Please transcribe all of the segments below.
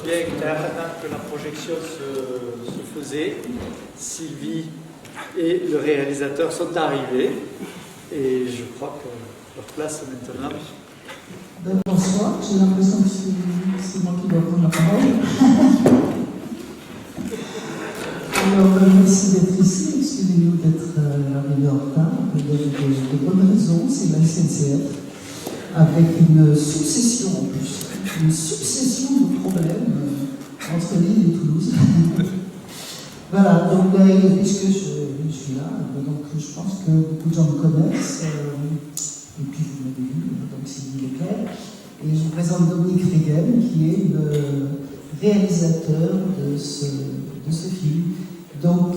Bien, que la projection se faisait, Sylvie et le réalisateur sont arrivés et je crois que leur place maintenant. Bonsoir, j'ai l'impression que c'est moi qui dois prendre la parole. Alors, merci d'être ici, excusez-nous d'être arrivé en retard, il y a de bonnes raisons, c'est la SNCF, avec une succession en plus, une succession de problèmes entre Lille et Toulouse. Voilà, donc puisque je suis là, donc je pense que beaucoup de gens me connaissent, et puis vous m'avez vu, donc Sylvie Leclerc, et je vous présente Dominique Réguen, qui est le réalisateur de ce film. Donc,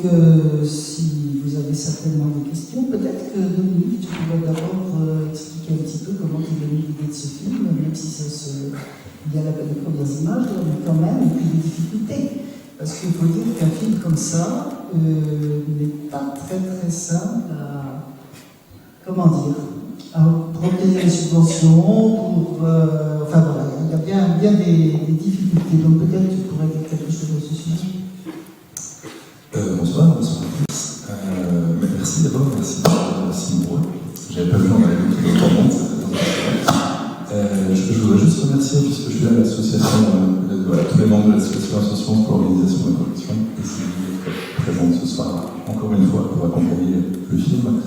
si vous avez certainement des questions, peut-être que Dominique, tu pourrais d'abord expliquer un petit peu comment tu es venu l'idée de ce film, même si il y a les premières images, mais quand même, et puis les difficultés. Parce qu'il faut dire qu'un film comme ça n'est pas très très simple à, comment dire, à obtenir des subventions, enfin voilà, il y a bien des difficultés. Donc peut-être tu pourrais dire quelque chose à ce sujet. Bonsoir à tous. Merci d'abord, merci nombreux. J'avais pas vu en avait tout le monde. Je voudrais juste remercier, puisque je suis là, l'association, tous les membres de l'association Association pour l'organisation de la production, et qui est présente ce soir, encore une fois, pour accompagner le film.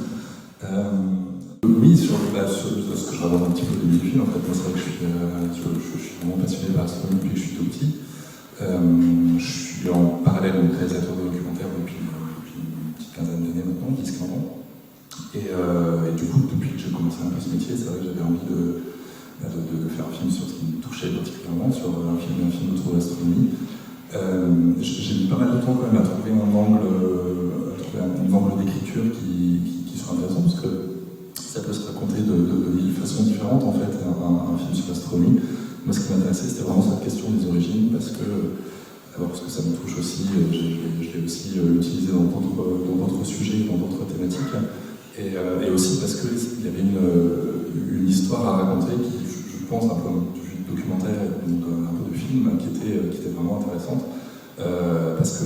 Oui, sur ce que je raconte un petit peu au début du film, en fait, moi c'est vrai que je suis vraiment passionné par l'astronomie depuis que je suis tout petit. Je suis en parallèle réalisateur de documentaires depuis une petite quinzaine d'années maintenant, 10-15 ans. Et du coup, depuis que j'ai commencé un peu ce métier, c'est vrai que j'avais envie de faire un film sur ce qui me touchait particulièrement, sur un film autour de l'astronomie. J'ai mis pas mal de temps quand même à trouver un angle d'écriture qui soit intéressant, parce que ça peut se raconter de mille façons différentes en fait, un film sur l'astronomie. Moi, ce qui m'intéressait, c'était vraiment cette question des origines, parce que ça me touche aussi, je l'ai aussi utilisé dans d'autres sujets, dans d'autres thématiques, et aussi parce qu'il y avait une histoire à raconter qui, je pense, d'un point de vue documentaire et un peu de film, qui était vraiment intéressante, parce que,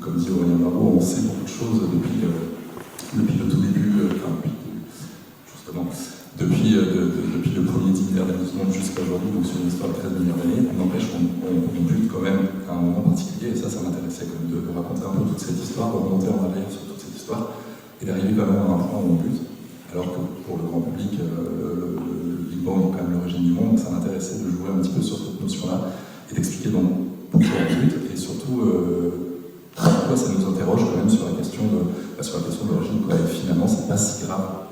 comme dit Aurélien Barbeau, on sait beaucoup de choses depuis le tout début, depuis le premier itinéraire d'amusement jusqu'à aujourd'hui, donc c'est une histoire de 13 milliards d'années. N'empêche qu'on bute quand même à un moment particulier, et ça m'intéressait quand même de raconter un peu toute cette histoire, de remonter en arrière sur toute cette histoire, et d'arriver quand même à un point où on bute, alors que pour le grand public, le Big Bang est quand même l'origine du monde, donc ça m'intéressait de jouer un petit peu sur cette notion-là, et d'expliquer pourquoi on bute, et surtout pourquoi ça nous interroge quand même sur la question de l'origine, quoi. Et finalement, c'est pas si grave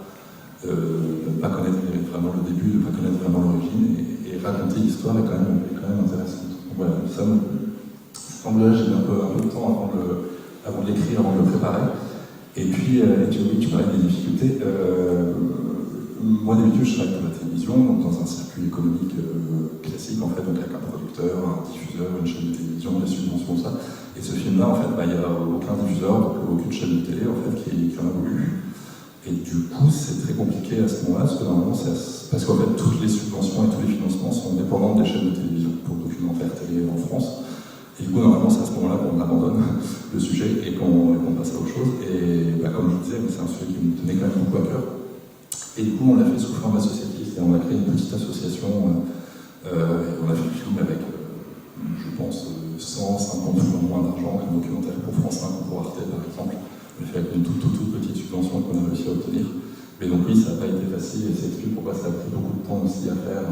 de ne pas connaître vraiment le début, de ne pas connaître vraiment l'origine, et raconter l'histoire est quand même intéressante. Donc voilà, ça me semble, j'ai mis un peu de temps avant de l'écrire, avant de le préparer, Et puis oui, tu parlais des difficultés. Moi, d'habitude, je travaille pour la télévision, donc dans un circuit économique classique, en fait, donc avec un producteur, un diffuseur, une chaîne de télévision, des subventions, ça. Et ce film-là, en fait, il n'y a aucun diffuseur, donc aucune chaîne de télé, en fait, qui en a voulu. Et du coup, c'est très compliqué à ce moment-là, parce que normalement, parce qu'en fait, toutes les subventions et tous les financements sont dépendants des chaînes de télévision pour documentaire télé en France. Et du coup, normalement, c'est à ce moment-là qu'on abandonne le sujet et qu'on passe à autre chose. Et comme je vous disais, c'est un sujet qui me tenait quand même beaucoup à cœur. Et du coup, on l'a fait sous forme associative, on a créé une petite association, et on a fait le film avec, je pense, 150 fois moins d'argent qu'un documentaire pour France 5 ou pour Arte, par exemple. On l'a fait avec une toute petite subvention qu'on a réussi à obtenir. Mais donc oui, ça n'a pas été facile, et c'est explique pourquoi ça a pris beaucoup de temps aussi à faire.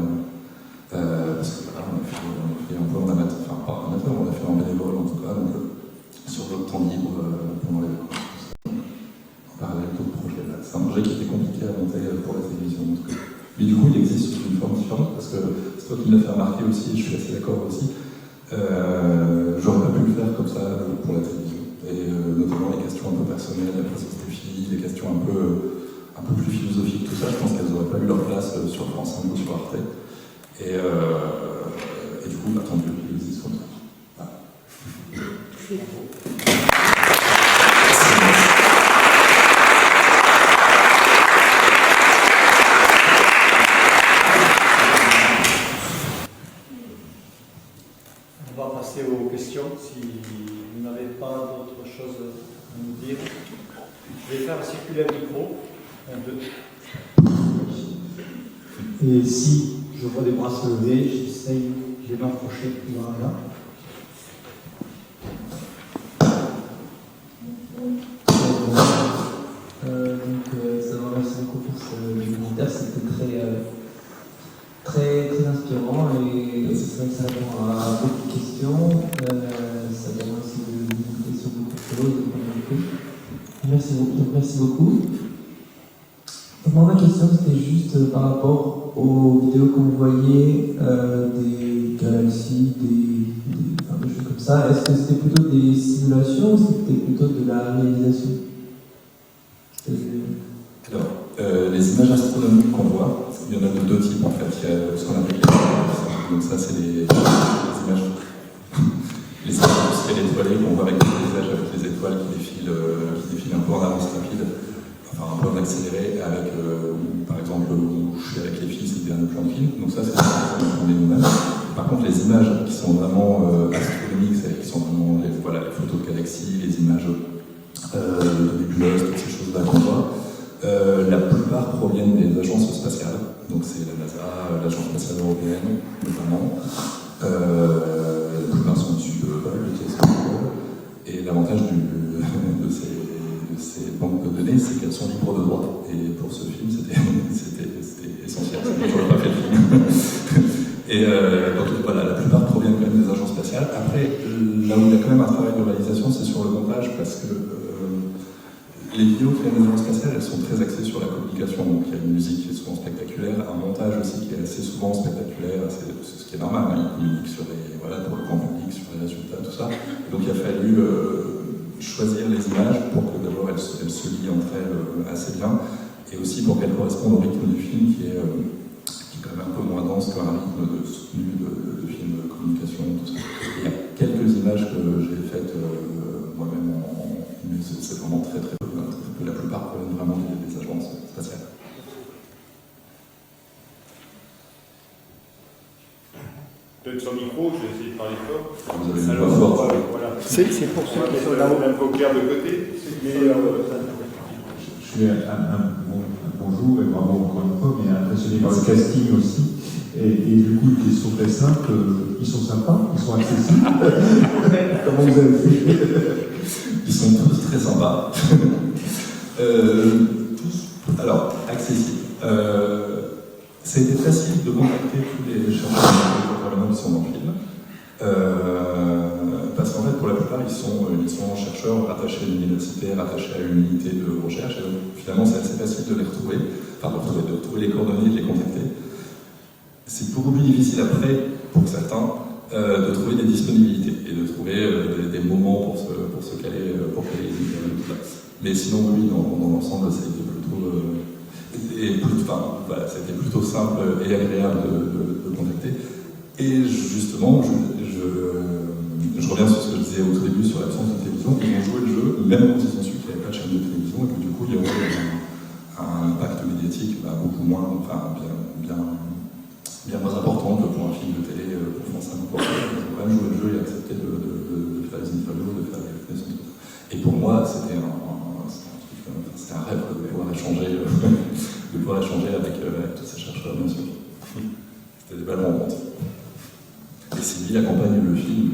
Parce que voilà, on a fait un peu en amateur, enfin pas en amateur, on l'a fait en bénévole en tout cas, donc sur votre temps libre pendant les vacances. En parallèle d'autres projets là. C'est un projet qui était compliqué à monter pour la télévision en tout cas. Mais du coup, il existe sous une forme différente, parce que c'est toi qui me l'as fait remarquer aussi, et je suis assez d'accord aussi. J'aurais pas pu le faire comme ça pour la télévision. Et notamment les questions un peu personnelles, la présence des filles, les questions un peu plus philosophiques, tout ça, je pense qu'elles n'auraient pas eu leur place sur France 5 ou sur Arte. Et du coup, tant mieux qu'il existe comme ça. Voilà. On va passer aux questions. Si vous n'avez pas d'autre chose à nous dire, je vais faire circuler le micro. 1, 2. Et si je vois des bras se lever, j'essaye de m'approcher. Voilà. Ça me remercie beaucoup pour ce documentaire, c'était très inspirant et c'est vrai que ça répond à beaucoup de questions, ça permet aussi de discuter sur beaucoup de choses. Merci beaucoup. Moi, ma question c'était juste par rapport aux vidéos que vous voyez des galaxies, des choses comme ça. Est-ce que c'était plutôt des simulations ou c'était plutôt de la réalisation? Alors, les images astronomiques qu'on voit, il y en a de deux types en fait. Il y a ce qu'on appelle les images. Donc ça, c'est les images. Les images du ciel étoilé qu'on voit avec des paysages, avec les étoiles qui défilent un peu en avance rapide, enfin un peu en accéléré, avec, par exemple, où je suis avec les filles, c'est le dernier plan de film. Donc ça, c'est ce qu'on est nous-mêmes. Par contre, les images qui sont vraiment astronomiques, c'est-à-dire qui sont vraiment les photos de galaxies, les images de nébuleuses, toutes ces choses-là qu'on voit, la plupart proviennent des agences spatiales, donc c'est la NASA, l'Agence spatiale européenne notamment. La plupart sont issus de TSA. Et l'avantage de ces banques de données, c'est qu'elles sont libres de droit. Et pour ce film, c'était essentiel. Sinon, je n'aurais pas fait le film. Et donc voilà, la plupart proviennent quand même des agences spatiales. Après, là où il y a quand même un travail de réalisation, c'est sur le montage, parce que les vidéos faites dans l'avion spatial, elles sont très axées sur la communication. Donc il y a une musique qui est souvent spectaculaire, un montage aussi qui est assez souvent spectaculaire, c'est ce qui est normal, hein, ils communiquent sur pour le grand public, sur les résultats, tout ça. Et donc il a fallu choisir les images pour que d'abord elles se lient entre elles assez bien, et aussi pour qu'elles correspondent au rythme du film qui est quand même un peu moins dense qu'un rythme de soutenu de film de communication, tout ça. Et il y a quelques images que j'ai faites moi-même mais c'est vraiment très peu. La plupart proviennent vraiment des agences spatiales. Peut-être sur le micro, je vais essayer de parler fort. Vous avez une voix forte. Voilà. C'est pour ceux qui sont là-haut. Un peu clair de côté. Mais, je suis bonjour et bravo encore une fois, mais impressionné par le casting aussi. Et du coup, une question très simple, ils sont sympas, ils sont accessibles. Comment vous avez fait? Ils sont tous très sympas. Alors, accessibles. Ça a été facile de contacter tous les chercheurs qui sont dans le film. Parce qu'en fait, pour la plupart, ils sont chercheurs rattachés à l'université, rattachés à une unité de recherche. Et donc, finalement, c'est assez facile de les retrouver, de retrouver les coordonnées et de les contacter. C'est beaucoup plus difficile après, pour certains, de trouver des disponibilités et de trouver des moments pour se caler les interviews. Mais sinon, oui, dans l'ensemble, ça a été ça a été plutôt simple et agréable de contacter. Et justement, je reviens sur ce que je disais au tout début sur l'absence de télévision. Ils ont joué le jeu, même quand ils ont su qu'il n'y avait pas de chaîne de télévision, et que du coup, il y aurait un impact médiatique beaucoup moins, bien moins important que pour un film de télé, pour France Info. Ils ont quand même joué le jeu et accepté de faire les interviews, de faire les connaissances. Et pour moi, c'était un rêve de pouvoir échanger, avec tous ces chercheurs, bien sûr. C'était des belles rencontres. Et Sylvie accompagne le film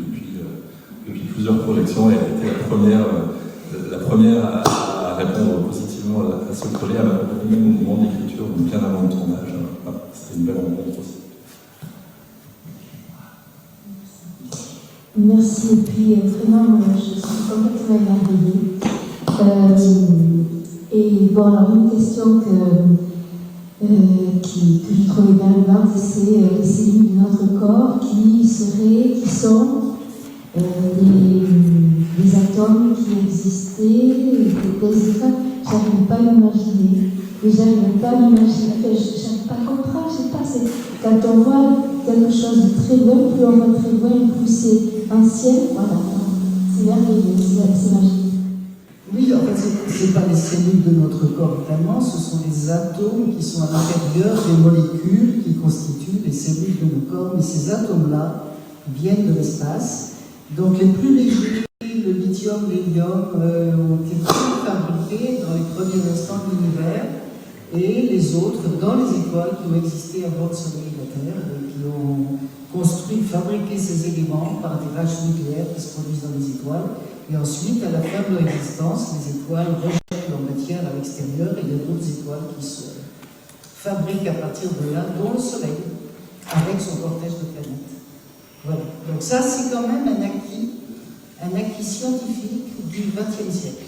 depuis plusieurs projections et elle a été la première à répondre positivement à ce projet, à m'accompagner même au moment de l'écriture, bien avant le tournage. C'était une belle rencontre aussi. Merci, et puis vraiment, je suis complètement émerveillée. Et bon, alors une question que je trouvais bien aimable, c'est les cellules de notre corps qui sont des atomes qui existaient, j'arrive pas à l'imaginer. J'arrive pas à l'imaginer, j'arrive pas à comprendre, je sais pas, c'est quand on voit quelque chose de très loin, plus on va très loin, plus c'est ancien, voilà, c'est merveilleux, c'est magique. Oui, en fait, ce n'est pas les cellules de notre corps tellement, ce sont les atomes qui sont à l'intérieur des molécules qui constituent les cellules de nos corps. Mais ces atomes-là viennent de l'espace. Donc les plus légers, le lithium, l'hélium, ont été fabriqués dans les premiers instants de l'univers, et les autres dans les étoiles qui ont existé avant le Soleil et la Terre, et qui ont fabriqué ces éléments par des rayons nucléaires qui se produisent dans les étoiles. Et ensuite, à la fin de leur existence, les étoiles rejettent leur matière à l'extérieur, et il y a d'autres étoiles qui se fabriquent à partir de là, dont le Soleil, avec son cortège de planètes. Voilà. Donc ça, c'est quand même un acquis scientifique du XXe siècle.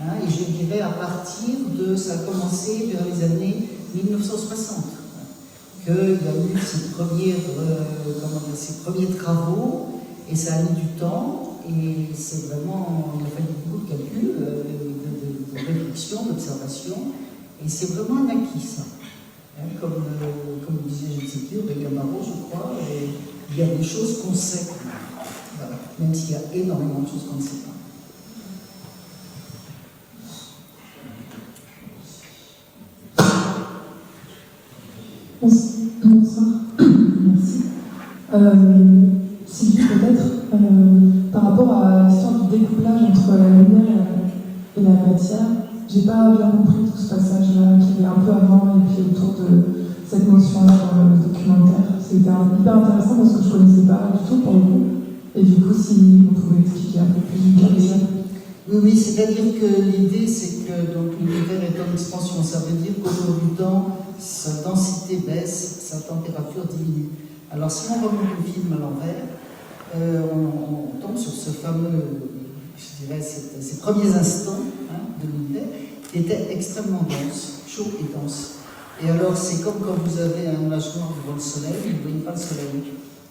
Et je dirais à partir de, ça a commencé vers les années 1960, qu'il y a eu ces premiers travaux, et ça a mis du temps. Et c'est vraiment, il a fallu beaucoup de calculs, de réflexion, d'observation, et c'est vraiment un acquis, ça. Comme disait je ne sais plus, Aurélien Barraud, je crois, il y a des choses qu'on sait, voilà, même s'il y a énormément de choses qu'on ne sait pas. Bonsoir. Merci. Sylvie, peut-être, par rapport à l'histoire du découplage entre la lumière et la matière, j'ai pas bien compris tout ce passage-là qui est un peu avant et puis autour de cette notion-là dans le documentaire. C'était hyper intéressant parce que je connaissais pas du tout pour le coup. Et du coup, si vous pouvez expliquer un peu plus du cas. Oui, c'est-à-dire que l'idée, c'est que l'univers est en expansion. Ça veut dire qu'au cours du temps, sa densité baisse, sa température diminue. Alors, si on remonte le film à l'envers, on tombe sur ce fameux, je dirais, ces premiers instants de l'univers qui étaient extrêmement denses, chauds et denses. Et alors, c'est comme quand vous avez un nuage noir devant le soleil, vous ne voyez pas le soleil.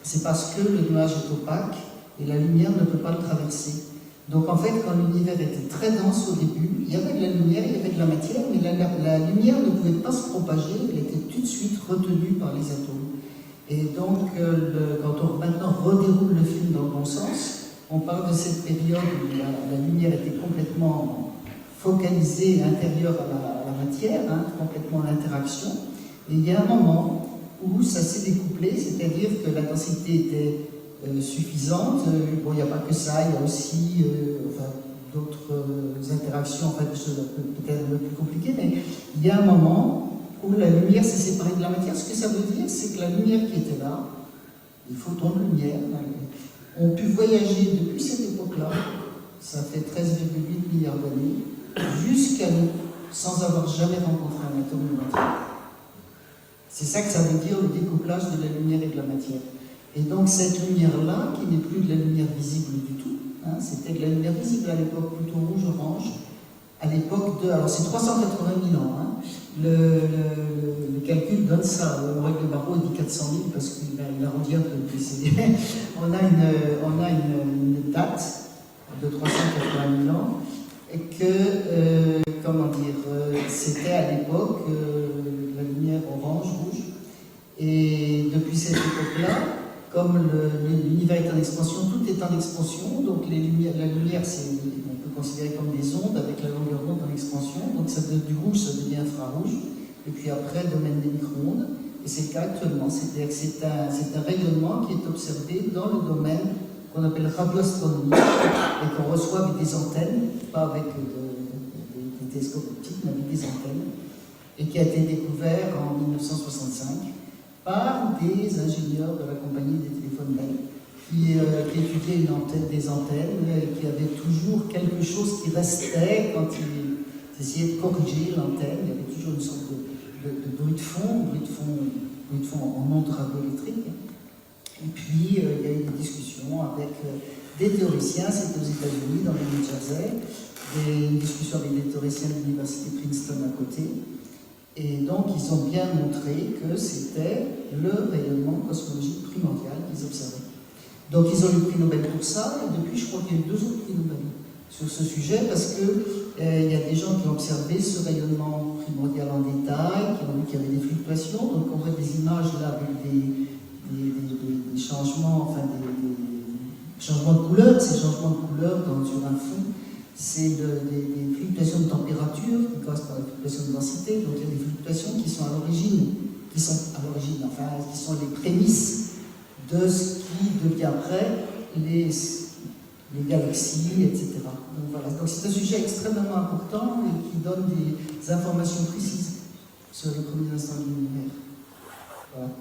C'est parce que le nuage est opaque et la lumière ne peut pas le traverser. Donc en fait, quand l'univers était très dense au début, il y avait de la lumière, il y avait de la matière, mais la lumière ne pouvait pas se propager, elle était tout de suite retenue par les atomes. Et donc, quand on maintenant redéroule le film dans le bon sens, on parle de cette période où la lumière était complètement focalisée intérieure à la matière, complètement à l'interaction. Et il y a un moment où ça s'est découplé, c'est-à-dire que la densité était suffisante. Bon, il n'y a pas que ça, il y a aussi d'autres interactions, peut-être un peu plus compliquées, mais il y a un moment où la lumière s'est séparée de la matière. Ce que ça veut dire, c'est que la lumière qui était là, les photons de lumière, ont pu voyager depuis cette époque-là, ça fait 13,8 milliards d'années, jusqu'à nous, sans avoir jamais rencontré un atome de matière. C'est ça que ça veut dire, le découplage de la lumière et de la matière. Et donc cette lumière-là, qui n'est plus de la lumière visible du tout, c'était de la lumière visible à l'époque, plutôt rouge-orange, à l'époque de... Alors c'est 380 000 ans, le calcul donne ça. Aurélien Barraud dit 400 000 parce qu'il arrondit un peu. On a une date de 380 000 ans, et que, c'était à l'époque la lumière orange, rouge. Et depuis cette époque-là, comme l'univers est en expansion, tout est en expansion, donc la lumière, on peut considérer comme des ondes avec la longueur d'onde en expansion, donc du rouge ça devient infrarouge, et puis après le domaine des micro-ondes, et c'est le cas actuellement, c'est-à-dire que c'est un rayonnement qui est observé dans le domaine qu'on appelle radioastronomie, et qu'on reçoit avec des antennes, pas avec des télescopes optiques, mais avec des antennes, et qui a été découvert en 1965 par des ingénieurs de la compagnie des téléphones Bell qui étudiaient des antennes et qui avaient toujours quelque chose qui restait quand ils essayaient de corriger l'antenne. Il y avait toujours une sorte de bruit de fond en ondes radioélectriques. Et puis il y a eu des discussions avec des théoriciens, c'était aux États-Unis, dans le New Jersey, une discussion avec des théoriciens de l'université Princeton à côté. Et donc, ils ont bien montré que c'était le rayonnement cosmologique primordial qu'ils observaient. Donc, ils ont eu le prix Nobel pour ça, et depuis, je crois qu'il y a eu 2 autres prix Nobel sur ce sujet, parce qu'il y a des gens qui ont observé ce rayonnement primordial en détail, qui ont vu qu'il y avait des fluctuations. Donc, on voit des images là avec des changements, des changements de couleur. Ces changements de couleur sur un fond, c'est des fluctuations de température qui correspondent à la fluctuation de densité. Donc il y a des fluctuations qui sont les prémices de ce qui devient après les galaxies, etc. Donc voilà. Donc c'est un sujet extrêmement important et qui donne des informations précises sur les premiers instants de l'univers. Voilà.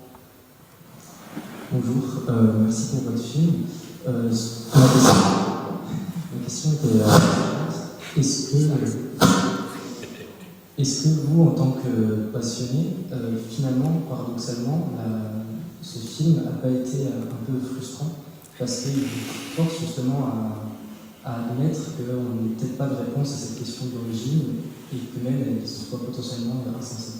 Bonjour, merci pour votre film. Ma question était est-ce que vous, en tant que passionné, finalement, paradoxalement, ce film n'a pas été un peu frustrant parce qu'il force justement à admettre qu'on n'a peut-être pas de réponse à cette question d'origine et que même elle soit potentiellement insensée?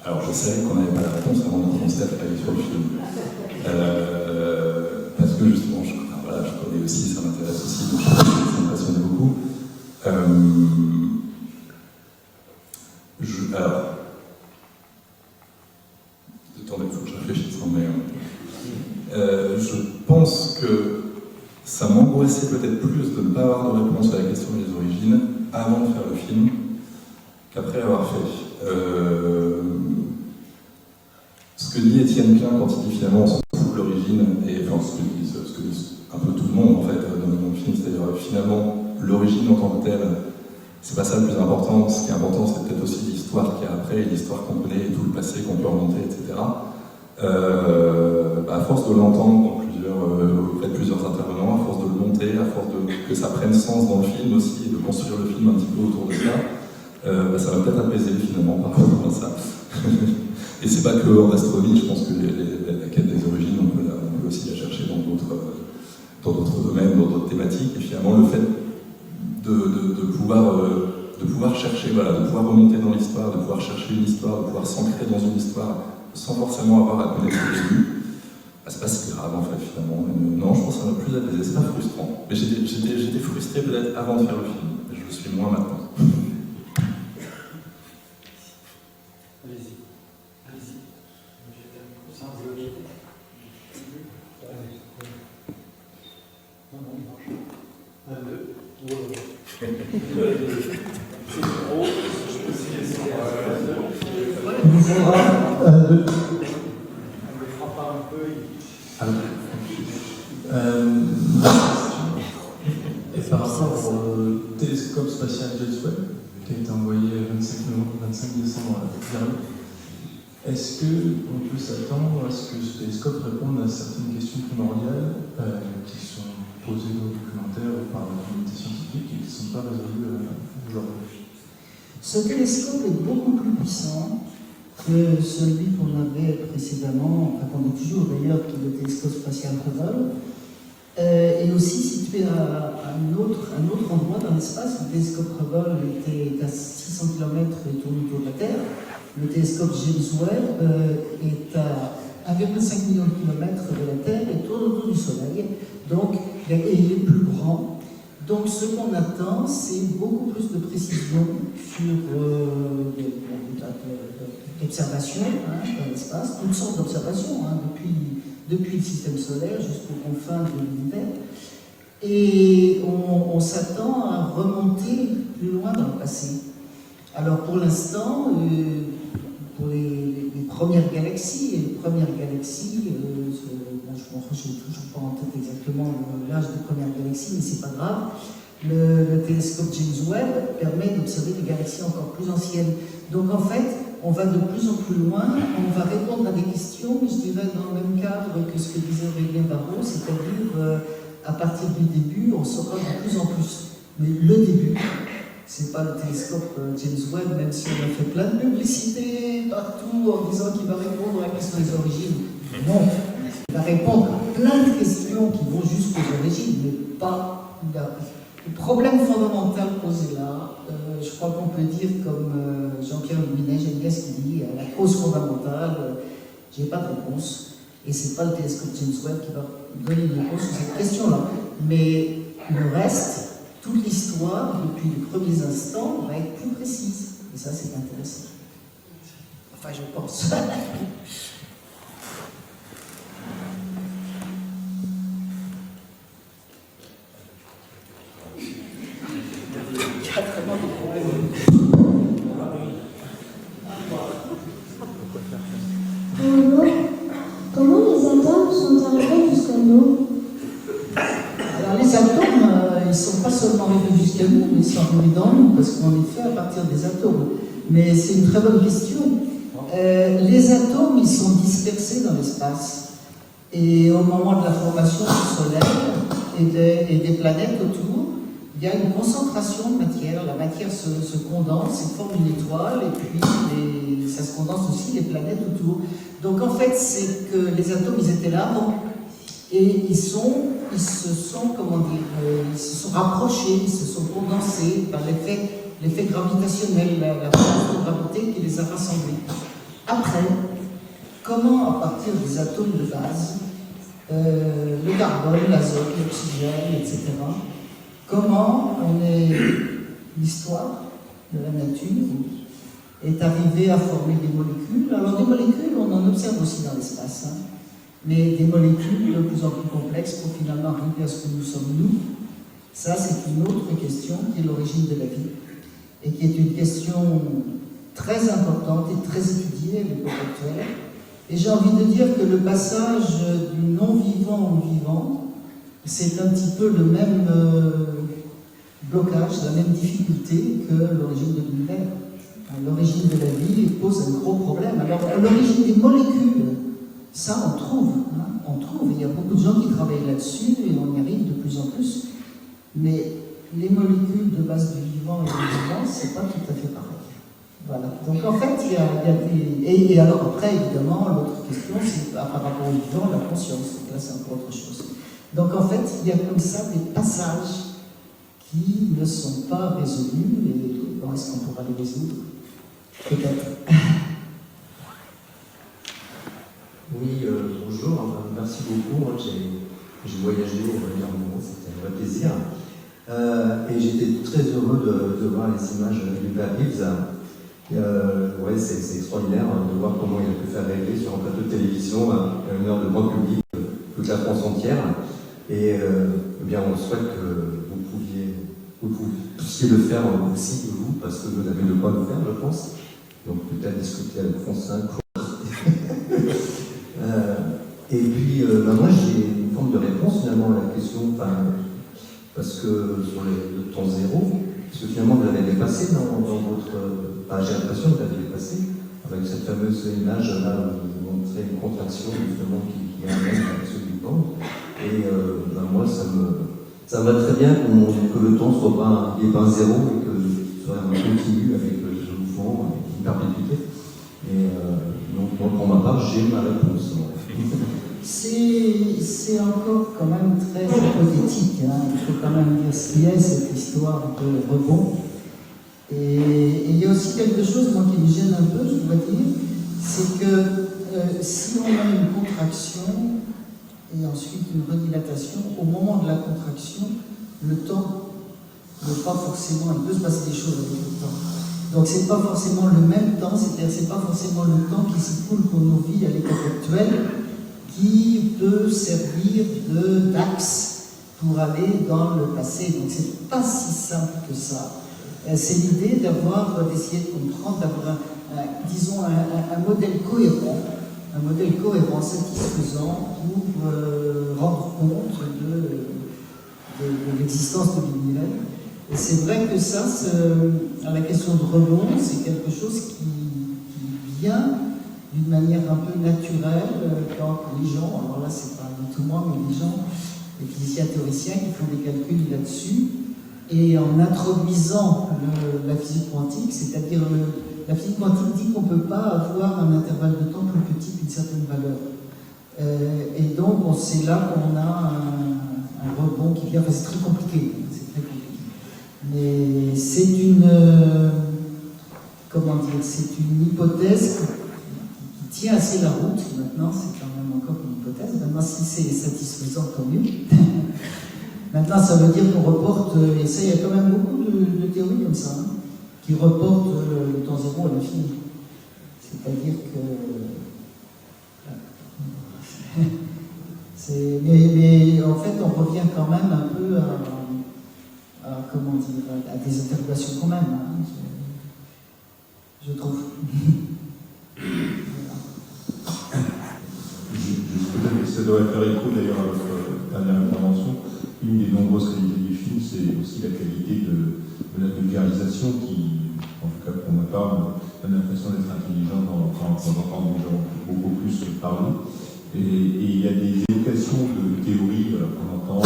Alors je savais qu'on n'avait pas la réponse avant de commencer à travailler sur le film. Parce que justement, je connais aussi, ça m'intéresse aussi, donc ça me passionne beaucoup. Attendez, il faut que je réfléchisse, mais je pense que ça m'angoissait peut-être plus de ne pas avoir de réponse à la question des origines avant de faire le film qu'après l'avoir fait. Ce que dit Étienne Klein quand il dit finalement on s'en fout de l'origine, et enfin ce que dit un peu tout le monde en fait dans le film, c'est-à-dire finalement l'origine en tant que telle, c'est pas ça le plus important. Ce qui est important, c'est peut-être aussi l'histoire qu'il y a après, l'histoire qu'on connaît et tout le passé qu'on peut remonter, etc. À force de l'entendre auprès de plusieurs intervenants, à force de le monter, à force que ça prenne sens dans le film aussi, et de construire le film un petit peu autour de ça, ça va peut-être apaiser finalement par rapport à ça. Et c'est pas que en astronomie, je pense que la quête des origines, on peut aussi la chercher dans d'autres domaines, dans d'autres thématiques, et finalement le fait de pouvoir chercher, de pouvoir remonter dans l'histoire, de pouvoir chercher une histoire, de pouvoir s'ancrer dans une histoire sans forcément avoir à connaître le début, c'est pas si grave en fait finalement. Non, je pense que ça m'a plus apaisé, c'est pas frustrant. Mais j'étais frustré peut-être avant de faire le film, mais je le suis moins maintenant. Et par rapport au télescope spatial James Webb, qui a été envoyé le 25 décembre vers nous, est-ce qu'on peut s'attendre à ce que ce télescope réponde à certaines questions primordiales qui sont posées dans le documentaire ou par la communauté scientifique et qui ne sont pas résolues aujourd'hui? Ce télescope est beaucoup plus puissant que celui qu'on avait précédemment, enfin qu'on a toujours d'ailleurs, qui est le télescope spatial Hubble, et aussi situé à un autre endroit dans l'espace. Le télescope Hubble était à 600 km et tourne autour de la Terre. Le télescope James Webb est à 1,5 million de kilomètres de la Terre et tourne autour du Soleil, donc, et il est plus grand. Donc ce qu'on attend, c'est beaucoup plus de précision sur des d'observations dans l'espace, toutes sortes d'observations, depuis le système solaire jusqu'aux confins de l'univers. Et on s'attend à remonter plus loin dans le passé. Alors pour l'instant, pour les premières galaxies, je n'ai toujours pas en tête exactement l'âge des premières galaxies, mais c'est pas grave. Le télescope James Webb permet d'observer des galaxies encore plus anciennes. Donc en fait, on va de plus en plus loin, on va répondre à des questions, mais je dirais dans le même cadre que ce que disait Aurélien Barraud, c'est-à-dire à partir du début, on saura de plus en plus. Mais le début, c'est pas le télescope James Webb, même si on a fait plein de publicité partout en disant qu'il va répondre à la question des origines. Non, il va répondre à plein de questions qui vont jusqu'aux origines, mais pas... Le problème fondamental posé là, je crois qu'on peut dire comme Jean-Pierre Luminet, Géniès qui dit la cause fondamentale, j'ai pas de réponse. Et c'est pas le télescope James Webb qui va donner une réponse sur cette question-là. Mais le reste, toute l'histoire, depuis les premiers instants, va être plus précise. Et ça, c'est intéressant. Enfin, je pense. Comment les atomes sont arrivés jusqu'à nous? Alors les atomes, ils ne sont pas seulement arrivés jusqu'à nous, mais ils sont arrivés dans nous, parce qu'on est fait à partir des atomes. Mais c'est une très bonne question. Les atomes, ils sont dispersés dans l'espace. Et au moment de la formation du Soleil et des planètes autour, il y a une concentration de matière. La matière se condense et forme une étoile, et puis ça se condense aussi les planètes autour. Donc en fait, c'est que les atomes, ils étaient là avant. Et ils se sont rapprochés, ils se sont condensés par l'effet gravitationnel, la force de gravité qui les a rassemblés. Après, comment à partir des atomes de base, le carbone, l'azote, l'oxygène, etc., comment l'histoire de la nature est arrivée à former des molécules? Alors des molécules, on en observe aussi dans l'espace, mais des molécules de plus en plus complexes pour finalement arriver à ce que nous sommes nous. Ça, c'est une autre question qui est l'origine de la vie, et qui est une question très importante et très étudiée à l'époque actuelle. Et j'ai envie de dire que le passage du non-vivant au vivant, c'est un petit peu le même blocage, la même difficulté que l'origine de l'univers. L'origine de la vie pose un gros problème. Alors, l'origine des molécules, ça on trouve. Il y a beaucoup de gens qui travaillent là-dessus et on y arrive de plus en plus. Mais les molécules de base du vivant et du vivant, c'est pas tout à fait pareil. Voilà. Donc en fait, il y a des... Et alors après, évidemment, l'autre question, c'est par rapport au vivant, la conscience. Donc là, c'est encore autre chose. Donc en fait, il y a comme ça des passages qui ne sont pas résolus. Et comment est-ce qu'on pourra les résoudre? Peut-être. Oui, bonjour, merci beaucoup. Moi, j'ai voyagé au Vermont, c'était un vrai plaisir. Et j'étais très heureux de voir les images du Bear Reeves. Ouais, c'est extraordinaire de voir comment il a pu faire rêver sur un plateau de télévision à une heure de grand public, toute la France entière. Et eh bien, on souhaite que vous puissiez le faire aussi, vous, parce que vous avez de quoi le faire, je pense. Donc peut-être discuter avec France 5. Et puis, moi, j'ai une forme de réponse finalement à la question, parce que sur le temps zéro, parce que finalement vous l'avez dépassé dans votre... j'ai l'impression que vous l'avez dépassé, avec cette fameuse image là où vous montrez une contraction justement qui est un même avec ce Big Bang. Et moi, ça me va très bien que le temps soit pas zéro et que ce soit un continu avec ce mouvement, une perpétuité. Et donc, pour ma part, j'ai ma réponse. C'est encore quand même très hypothétique. Il faut quand même dire ce qu'il y a, cette histoire de rebond. Et il y a aussi quelque chose, moi, qui me gêne un peu, je dois dire, c'est que si on a une contraction et ensuite une redilatation, au moment de la contraction, le temps n'est pas forcément, il peut se passer des choses avec le temps. Donc c'est pas forcément le même temps, c'est-à-dire c'est pas forcément le temps qui s'écoule pour nos vies à l'état actuel qui peut servir d'axe pour aller dans le passé. Donc c'est pas si simple que ça. C'est l'idée d'essayer de comprendre, d'avoir disons un modèle cohérent, satisfaisant pour rendre compte de l'existence de l'univers. Et c'est vrai que ça, à la question de rebond, c'est quelque chose qui vient d'une manière un peu naturelle quand les gens, alors là c'est pas du tout moi, mais les gens, les physiciens théoriciens qui font des calculs là-dessus, et en introduisant la physique quantique, c'est-à-dire la physique quantique dit qu'on ne peut pas avoir un intervalle de temps plus petit qu'une certaine valeur. Et donc c'est là qu'on a un rebond qui vient, enfin c'est très compliqué, mais c'est c'est une hypothèse qui tient assez la route. Maintenant, c'est quand même encore une hypothèse. Maintenant, si c'est satisfaisant, tant mieux. Maintenant, ça veut dire qu'on reporte, et ça, il y a quand même beaucoup de théories comme ça, qui reportent le temps zéro à l'infini. C'est-à-dire que... mais en fait, on revient quand même un peu à des interrogations quand même, je trouve. Ça devrait faire écho d'ailleurs à votre dernière intervention. Une des nombreuses qualités du film, c'est aussi la qualité de la vulgarisation qui, en tout cas pour ma part, donne l'impression d'être intelligent quand on entend des gens beaucoup plus parler. Et il y a des évocations de théories qu'on entend,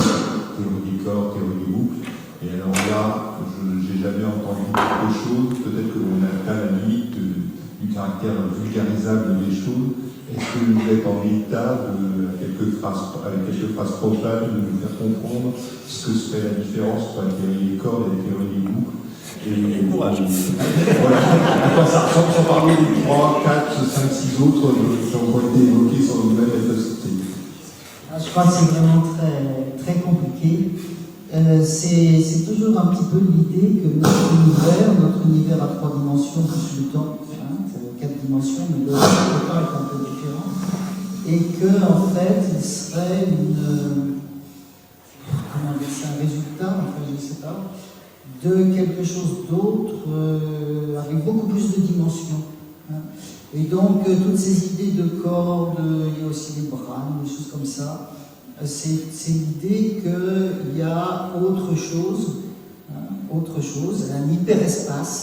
théorie des corps, théorie des boucles. Et alors là, je n'ai jamais entendu quelque chose, peut-être qu'on atteint la limite du caractère vulgarisable des choses. Est-ce que vous êtes en état, avec quelques phrases profanes, de nous faire comprendre ce que serait la différence entre la théorie des cordes et la théorie des boucles? Et courage. Voilà. À quoi ça ressemble, sans parler des 3, 4, 5, 6 autres qui ont été évoqués sans nous-mêmes être cités? Je crois que c'est vraiment très, très compliqué. C'est toujours un petit peu l'idée que notre univers à 3 dimensions plus le temps, c'est 4 dimensions, mais le temps est un peu différent, et que en fait il serait un résultat, enfin je ne sais pas, de quelque chose d'autre avec beaucoup plus de dimensions. Et donc toutes ces idées de cordes, il y a aussi les brahms, des choses comme ça. C'est l'idée qu'il y a autre chose, un hyperespace,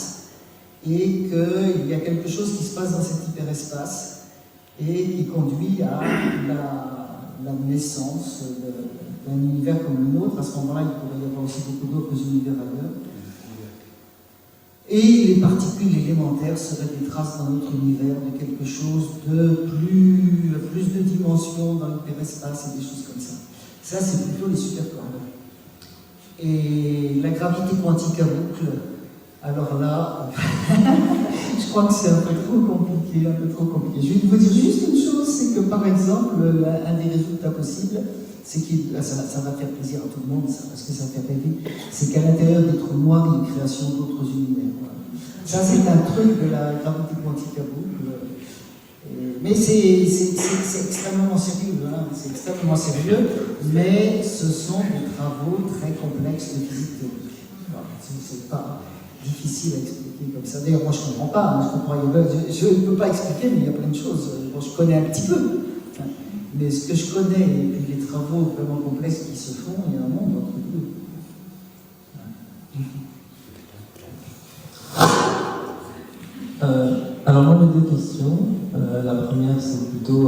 et qu'il y a quelque chose qui se passe dans cet hyperespace et qui conduit à la naissance d'un univers comme le nôtre. À ce moment-là, il pourrait y avoir aussi beaucoup d'autres univers ailleurs. Et les particules élémentaires seraient des traces dans notre univers de quelque chose de plus de dimensions dans l'hyperespace et des choses comme ça. Ça, c'est plutôt les supercordes. Et la gravité quantique à boucle, alors là, je crois que c'est un peu trop compliqué, Je vais vous dire juste une chose, c'est que par exemple, un des résultats possibles, c'est que ça va faire plaisir à tout le monde, ça, parce que ça fait rêver, c'est qu'à l'intérieur des trous noirs, il y a une création d'autres univers. Voilà. Ça, c'est un truc de la gravité quantique à boucle. Mais c'est extrêmement sérieux, c'est extrêmement sérieux, mais ce sont des travaux très complexes de physique théorique. C'est pas difficile à expliquer comme ça. D'ailleurs, moi je ne comprends pas, je ne peux pas expliquer, mais il y a plein de choses. Bon, je connais un petit peu, mais ce que je connais et puis les travaux vraiment complexes qui se font, il y a un monde entre les deux. Alors moi j'ai 2 questions. La première c'est plutôt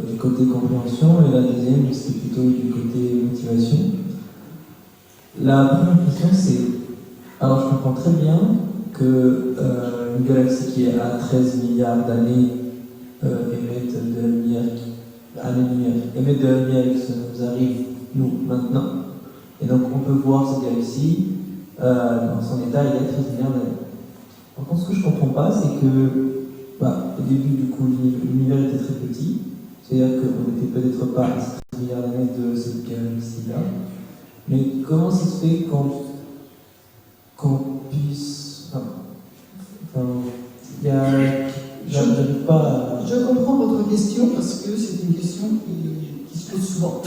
du côté compréhension et la deuxième c'est plutôt du côté motivation. La première question c'est, alors je comprends très bien que une galaxie qui est à 13 milliards d'années émette de la lumière qui nous arrive nous maintenant, et donc on peut voir cette galaxie dans son état il y a 13 milliards d'années. Par contre, ce que je ne comprends pas, c'est que au début, du coup, l'univers était très petit. C'est-à-dire qu'on n'était peut-être pas à 13 milliards d'années de cette galaxie-là. Mais comment ça se fait qu'on puisse... j'arrive pas à... Je comprends votre question parce que c'est une question qui se pose souvent.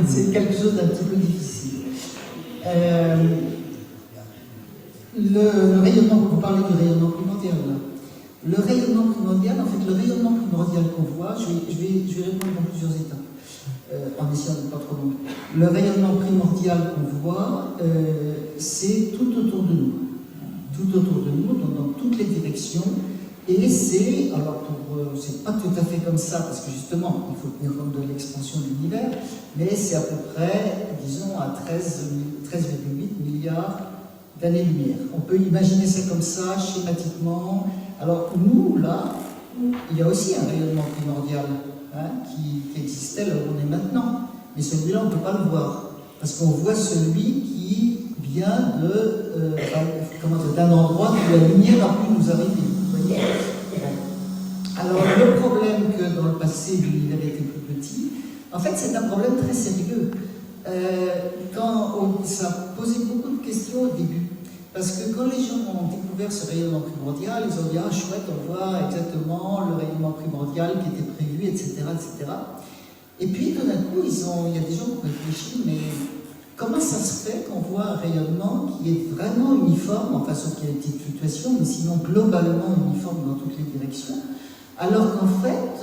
C'est quelque chose d'un petit peu difficile. Le rayonnement, vous parlez du rayonnement primordial. Le rayonnement primordial, en fait, le rayonnement primordial qu'on voit, je vais répondre dans plusieurs étapes, en essayant de ne pas trop long. Le rayonnement primordial qu'on voit, c'est tout autour de nous. Tout autour de nous, dans toutes les directions. Et c'est, alors c'est pas tout à fait comme ça, parce que justement, il faut tenir compte de l'expansion de l'univers, mais c'est à peu près, disons, à 13,8 milliards d'années-lumière. On peut imaginer ça comme ça, schématiquement. Alors, nous, là, il y a aussi un rayonnement primordial qui existait là où on est maintenant. Mais celui-là, on ne peut pas le voir. Parce qu'on voit celui qui vient d'un endroit où la lumière a pu nous arriver. Vous voyez ? Alors, le problème que dans le passé, l'univers était plus petit, en fait, c'est un problème très sérieux. Ça posait beaucoup de questions au début. Parce que quand les gens ont découvert ce rayonnement primordial, ils ont dit « Ah, chouette, on voit exactement le rayonnement primordial qui était prévu, etc. etc. » Et puis, tout d'un coup, il y a des gens qui ont réfléchi, mais comment ça se fait qu'on voit un rayonnement qui est vraiment uniforme, enfin, sauf qu'il y a des petites fluctuations, mais sinon globalement uniforme dans toutes les directions, alors qu'en fait,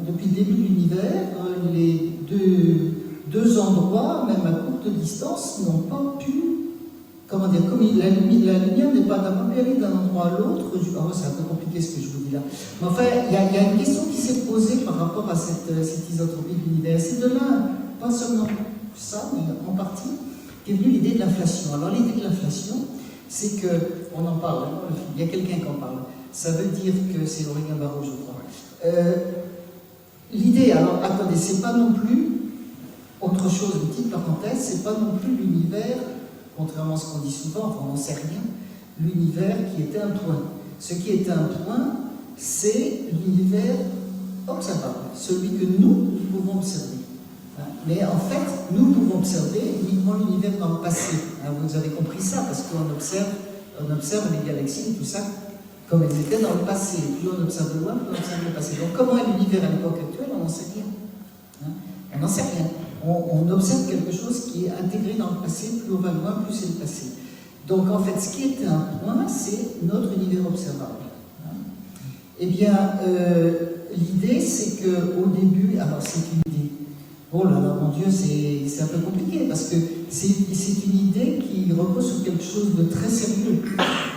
depuis le début de l'univers, les deux endroits, même à courte distance, n'ont pas pu, comment dire, comme la lumière n'a pas pu aller d'un endroit à l'autre. C'est un peu compliqué ce que je vous dis là. Mais enfin, il y a une question qui s'est posée par rapport à cette isotropie de l'univers. C'est de là, pas seulement ça, mais en partie, qu'est venue l'idée de l'inflation. Alors l'idée de l'inflation, c'est que, on en parle, il y a quelqu'un qui en parle. Ça veut dire que c'est Aurélien Barraud, je crois. L'idée, alors attendez, c'est pas non plus autre chose, une petite parenthèse, c'est pas non plus l'univers, contrairement à ce qu'on dit souvent, enfin on n'en sait rien, l'univers qui était un point. Ce qui était un point, c'est l'univers observable, celui que nous pouvons observer. Mais en fait, nous pouvons observer uniquement l'univers dans le passé. Vous avez compris ça, parce qu'on observe les galaxies et tout ça comme elles étaient dans le passé. Plus on observe de loin, plus on observe le passé. Donc comment est l'univers à l'époque actuelle, on n'en sait rien. On n'en sait rien. On observe quelque chose qui est intégré dans le passé, plus on va loin, plus c'est le passé. Donc en fait, ce qui était un point, c'est notre univers observable. Eh bien, l'idée, c'est qu'au début, alors c'est une idée. Oh là là, mon Dieu, c'est un peu compliqué, parce que c'est une idée qui repose sur quelque chose de très sérieux.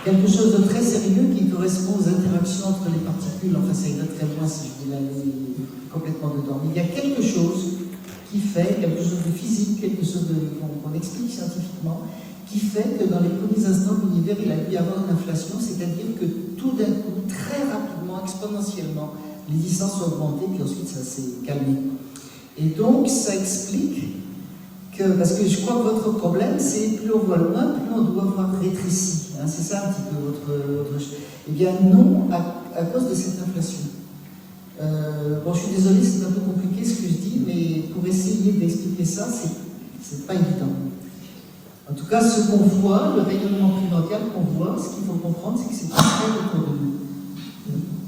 Quelque chose de très sérieux qui correspond aux interactions entre les particules. Enfin, ça irait très loin si je voulais aller complètement dedans. Mais il y a quelque chose qui fait, quelque chose de physique, quelque chose qu'on explique scientifiquement, qui fait que dans les premiers instants de l'univers, il a pu y avoir une inflation, c'est-à-dire que tout d'un coup, très rapidement, exponentiellement, les distances ont augmenté, puis ensuite ça s'est calmé. Et donc, ça explique que, parce que je crois que votre problème, c'est plus on voit loin, plus on doit voir rétréci. C'est ça un petit peu votre... Eh bien non, à cause de cette inflation. Bon, je suis désolé, c'est un peu compliqué ce que je dis, mais pour essayer d'expliquer ça, c'est pas évident. En tout cas, ce qu'on voit, le rayonnement primordial qu'on voit, ce qu'il faut comprendre, c'est que c'est très autour de nous.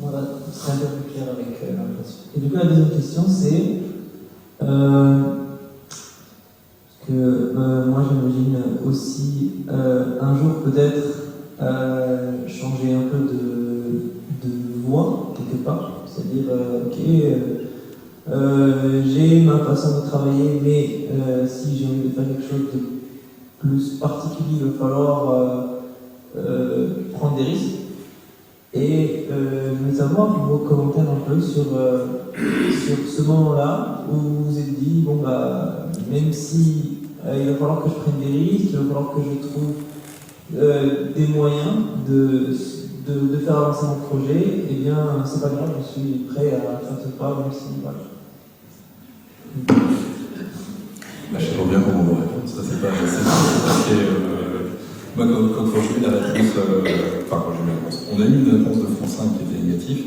Voilà, c'est un peu plus clair avec l'inflation. Et du coup, la deuxième question, c'est que moi j'imagine aussi un jour peut-être changer un peu de voie quelque part, c'est-à-dire j'ai ma façon de travailler, mais si j'ai envie de faire quelque chose de plus particulier, il va falloir prendre des risques. Et je voulais savoir vos commentaires un peu sur ce moment-là où vous vous êtes dit, bon bah, même si il va falloir que je prenne des risques, il va falloir que je trouve des moyens de faire avancer mon projet, eh bien c'est pas grave, je suis prêt à faire ce pas, même si voilà. Je sais pas bien comment vous répondre, ça c'est pas assez. Moi, quand j'ai eu la réponse, quand j'ai eu la réponse, on a eu une réponse de France 5 qui était négative,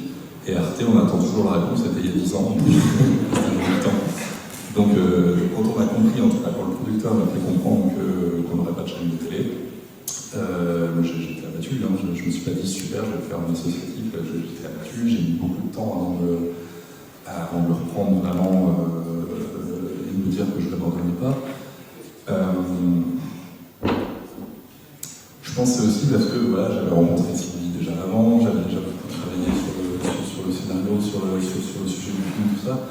et Arte, on attend toujours la réponse, c'était il y a 10 ans, c'était un peu de temps. Donc, quand on a compris, en tout cas quand le producteur m'a fait comprendre qu'on n'aurait pas de chaîne de télé, moi j'étais abattu, hein, je me suis pas dit super, je vais faire un associatif, j'étais abattu, j'ai mis beaucoup de temps avant de le reprendre vraiment et de me dire que je ne l'abandonnais pas. Je pense que c'est aussi parce que voilà, j'avais rencontré Sylvie déjà avant, j'avais déjà beaucoup travaillé sur le scénario, sur le sujet du film, tout ça.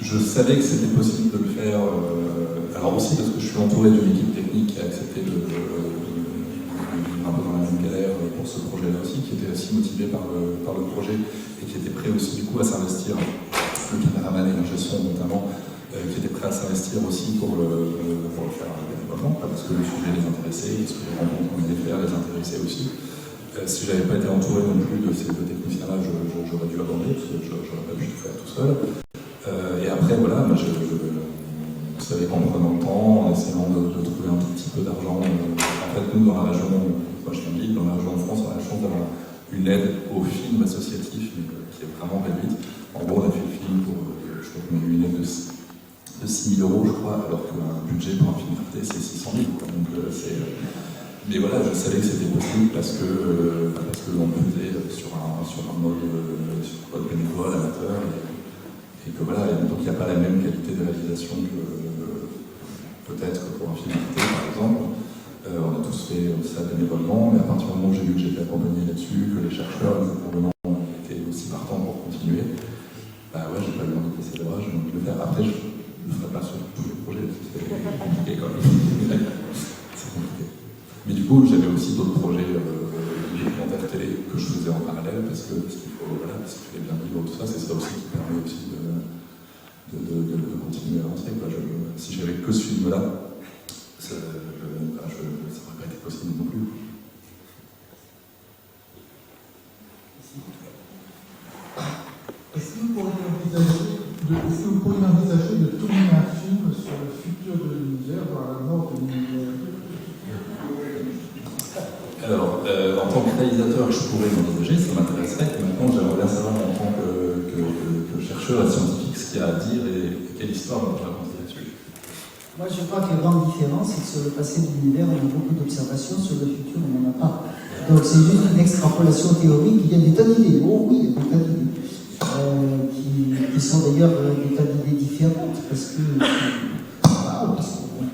Je savais que c'était possible de le faire, alors aussi parce que je suis entouré d'une équipe technique qui a accepté de un peu dans la même galère pour ce projet-là aussi, qui était aussi motivé par le projet et qui était prêt aussi du coup à s'investir, le caméraman et l'ingé son notamment, qui était prêt à s'investir aussi pour le faire bénévolement, parce que le sujet les intéressait, parce que les rencontres qu'on allait faire les intéressaient aussi. Si je n'avais pas été entouré non plus de ces deux techniciens-là, j'aurais dû abandonner, parce que je n'aurais pas pu tout faire tout seul. Et après, voilà, moi, vous savez qu'en prenant le temps, en essayant de trouver un tout petit peu d'argent, en fait, nous, dans la région, moi je suis dans la région de France, on a la chance d'avoir une aide au film associatif, qui est vraiment réduite. En gros, on a fait le film pour, je crois qu'on a eu une aide de 6 000 €, je crois, alors qu'un budget pour un film Arte, c'est 600 000. Donc, mais voilà, je savais que c'était possible parce que l'on faisait sur un mode bénévole, amateur, et que voilà, et donc il n'y a pas la même qualité de réalisation que peut-être pour un film Arte, par exemple. On a tous fait ça bénévolement, mais à partir du moment où j'ai vu que j'étais accompagné là-dessus, que les chercheurs, les intervenants étaient aussi partants pour continuer, bah ouais, j'ai pas eu envie de passer les bras, j'ai envie de le faire. Après, je ne le ferai pas sur tous les projets, parce que c'est compliqué quand même. C'est compliqué. Mais du coup, j'avais aussi d'autres projets documentaires télé que je faisais en parallèle, parce qu'il fallait bien vivre tout ça, c'est ça aussi qui permet aussi de continuer à avancer. Si j'avais que ce film-là, ça n'aurait pas été possible non plus. Est-ce que vous pourriez envisager de tourner un film sur le futur de l'univers, voire la mort de l'univers? Alors, en tant que réalisateur, je pourrais m'envisager, ça m'intéresserait. Maintenant, j'aimerais bien savoir en tant que chercheur et scientifique ce qu'il y a à dire et quelle histoire on peut raconter là-dessus. Moi, je crois que la grande différence, c'est que sur le passé de l'univers, on a beaucoup d'observations, sur le futur, on n'en a pas. Donc, c'est juste une extrapolation théorique. Il y a des tas d'idées. Oh oui, il y a des tas d'idées. Qui sont d'ailleurs des tas d'idées différentes, parce qu'on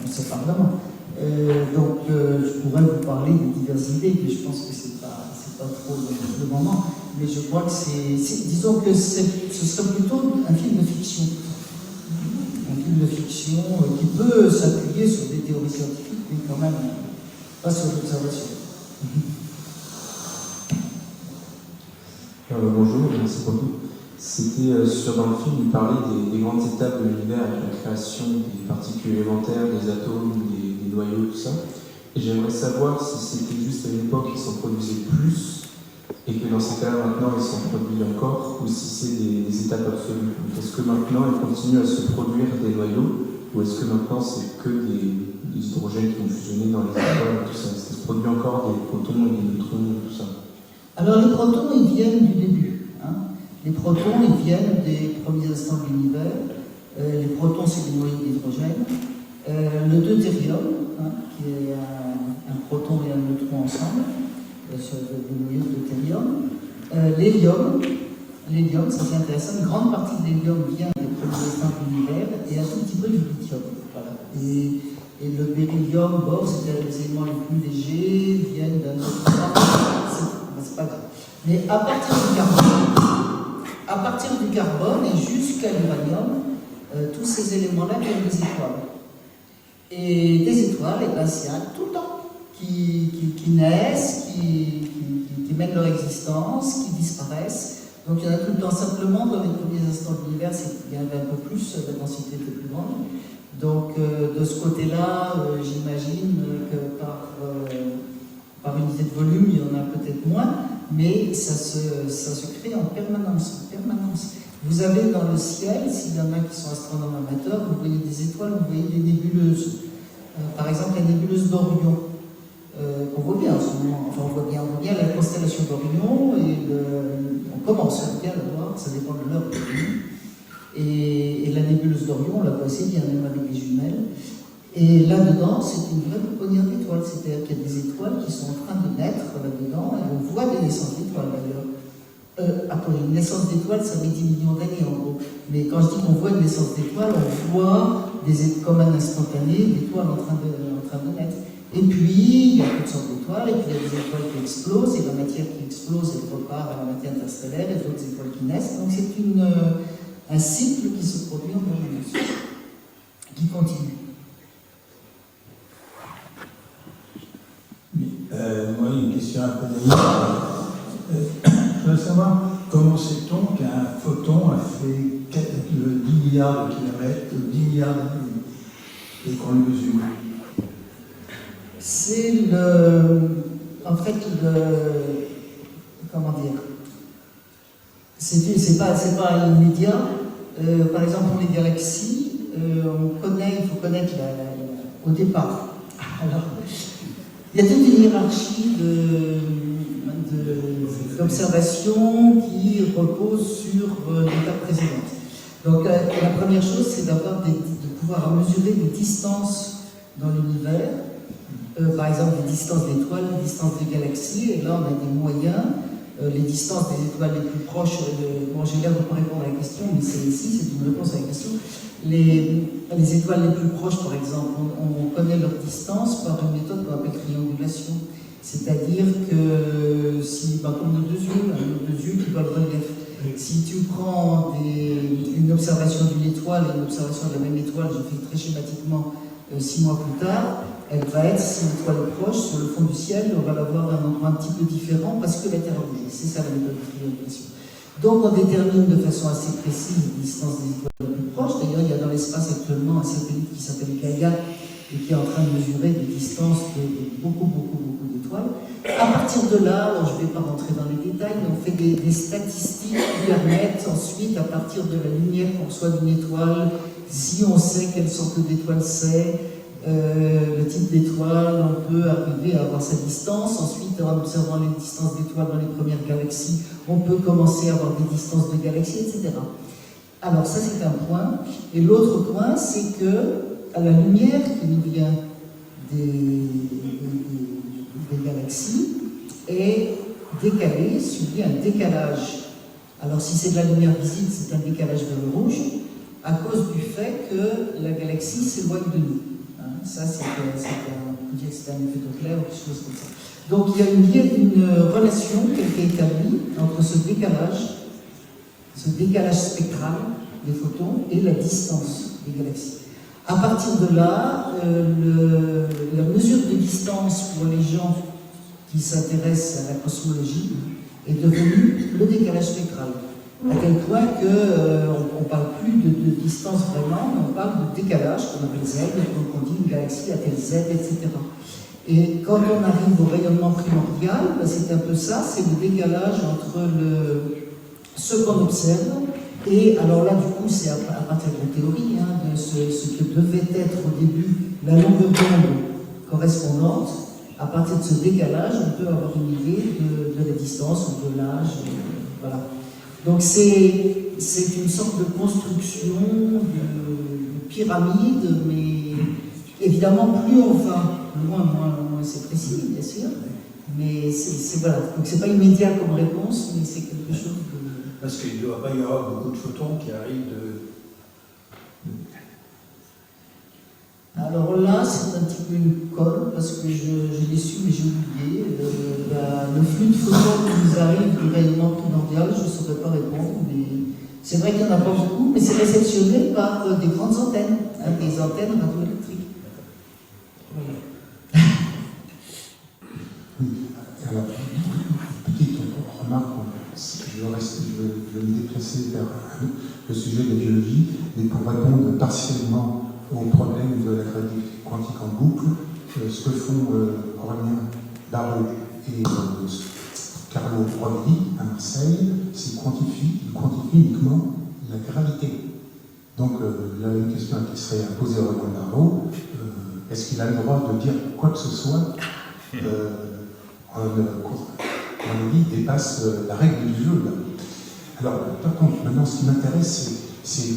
ne sait pas vraiment. Donc, je pourrais vous parler de diverses idées, mais je pense que c'est pas trop le moment. Mais je crois que disons que ce serait plutôt un film de fiction. Un film de fiction qui peut s'appuyer sur des théories scientifiques, mais quand même pas sur l'observation. Bonjour, merci beaucoup. C'était dans le film, il parlait des grandes étapes de l'univers, la création des particules élémentaires, des atomes, des noyaux, tout ça. Et j'aimerais savoir si c'était juste à une époque qu'ils s'en produisaient plus, et que dans ces cas-là, maintenant, ils s'en produisent encore, ou si c'est des étapes absolues. Est-ce que maintenant, ils continuent à se produire des noyaux, ou est-ce que maintenant, c'est que des hydrogènes qui vont fusionner dans les étoiles, tout ça? Est-ce qu'il se produit encore des protons et des neutrons, tout ça? Alors, les protons, ils viennent du début. Les protons, ils viennent des premiers instants de l'univers. Les protons, c'est des noyaux d'hydrogène. Le deutérium, qui est un proton et un neutron ensemble, sur le noyau de deutérium. L'hélium, ça c'est intéressant. Une grande partie de l'hélium vient des premiers instants de l'univers et un tout petit peu du lithium. Voilà. Et le beryllium, c'est les éléments les plus légers, viennent d'un autre temps. C'est pas grave. Mais à partir du carbone et jusqu'à l'uranium, tous ces éléments-là viennent des étoiles. Et des étoiles, il y a tout le temps qui naissent, qui mènent leur existence, qui disparaissent. Donc il y en a tout le temps. Simplement, dans les premiers instants de l'univers, il y en avait un peu plus, la densité était plus grande. Donc de ce côté-là, j'imagine que par unité de volume, il y en a peut-être moins, mais ça se crée en permanence. Vous avez dans le ciel, s'il y en a qui sont astronomes amateurs, vous voyez des étoiles, vous voyez des nébuleuses. Par exemple, la nébuleuse d'Orion, qu'on voit bien en ce moment. Enfin, on voit bien la constellation d'Orion, et on commence à bien la voir, ça dépend de l'heure. Et la nébuleuse d'Orion, on la voit assez bien, même avec les jumelles. Et là-dedans, c'est une vraie pouponnière d'étoiles, c'est-à-dire qu'il y a des étoiles qui sont en train de naître là-dedans, et on voit des naissances d'étoiles d'ailleurs. Attendez, une naissance d'étoiles, ça met 10 millions d'années en gros. Mais quand je dis qu'on voit une naissance d'étoiles, on voit comme un instantané d'étoiles en train de naître. Et puis, il y a toutes sortes d'étoiles, et puis il y a des étoiles qui explosent, et la matière qui explose, elle repart à la matière interstellaire, et d'autres étoiles qui naissent. Donc c'est un cycle qui se produit en permanence, qui continue. Moi, une question un peu naïve. Je veux savoir comment sait-on qu'un photon a fait 10 milliards de kilomètres, 10 milliards d'années, et qu'on le mesure. C'est en fait comment dire, c'est pas immédiat. Par exemple, pour les galaxies, il faut connaître au départ. Alors, il y a toute une hiérarchie d'observations qui repose sur l'étape précédente. Donc, la première chose, c'est de pouvoir mesurer des distances dans l'univers. Par exemple, les distances d'étoiles, les distances des galaxies, et là on a des moyens, les distances des étoiles les plus proches, bon j'ai l'air de ne pas répondre à la question, mais c'est une réponse à la question. Les étoiles les plus proches, par exemple, on connaît leur distance par une méthode qu'on appelle triangulation. C'est-à-dire que si, comme nos deux yeux qui voient le relief, si tu prends une observation d'une étoile et une observation de la même étoile, je fais très schématiquement 6 mois plus tard, elle va être, si l'étoile est proche, sur le fond du ciel, on va la voir à un endroit un petit peu différent parce que la Terre a bougé. C'est ça la méthode de triangulation. Donc on détermine de façon assez précise les distances des étoiles les plus proches. D'ailleurs, il y a dans l'espace actuellement un satellite qui s'appelle Gaia et qui est en train de mesurer des distances de beaucoup d'étoiles. À partir de là, alors je ne vais pas rentrer dans les détails, mais on fait des statistiques qui permettent ensuite, à partir de la lumière qu'on reçoit d'une étoile, si on sait quelle sorte d'étoile c'est, le type d'étoile, on peut arriver à avoir sa distance. Ensuite, en observant les distances d'étoiles dans les premières galaxies, on peut commencer à avoir des distances de galaxies, etc. Alors ça, c'est un point. Et l'autre point, c'est que à la lumière qui nous vient des galaxies est décalée, subit un décalage. Alors si c'est de la lumière visible, c'est un décalage vers le rouge, à cause du fait que la galaxie s'éloigne de nous. Ça, c'est un effet Doppler ou quelque chose comme ça. Donc, il y a une relation qui a été établie entre ce décalage spectral des photons et la distance des galaxies. À partir de là, la mesure de distance pour les gens qui s'intéressent à la cosmologie est devenue le décalage spectral. À tel point qu'on ne parle plus de distance vraiment, mais on parle de décalage qu'on appelle Z, donc on dit une galaxie a tel Z, etc. Et quand on arrive au rayonnement primordial, ben c'est un peu ça, c'est le décalage entre ce qu'on observe, et alors là du coup c'est à partir de la théorie, de ce que devait être au début la longueur d'onde correspondante. À partir de ce décalage, on peut avoir une idée de la distance ou de l'âge, voilà. Donc c'est une sorte de construction de pyramide, mais évidemment plus on va loin, moins c'est précis, bien sûr. Mais voilà. Donc c'est pas immédiat comme réponse, mais c'est quelque chose de... Parce qu'il ne doit pas y avoir beaucoup de photons qui arrivent de... Alors là, c'est un petit peu une colle, parce que je l'ai su, mais j'ai oublié. Le flux de photons qui nous arrive du rayonnement primordial, je ne saurais pas répondre, mais c'est vrai qu'il n'y en a pas beaucoup, mais c'est réceptionné par des grandes antennes, des antennes radioélectriques. Voilà. Alors, petite remarque, je vais me déplacer vers le sujet de la biologie, mais pour répondre partiellement au problème de la gravité quantique en boucle, ce que font Aurélien Barraud et Carlo Rovelli à Marseille, c'est qu'ils quantifient uniquement la gravité. Donc, il y a une question qui serait à poser à Roland Garros. Est-ce qu'il a le droit de dire quoi que ce soit en avis dépasse la règle du jeu là. Alors, par contre, maintenant, ce qui m'intéresse, c'est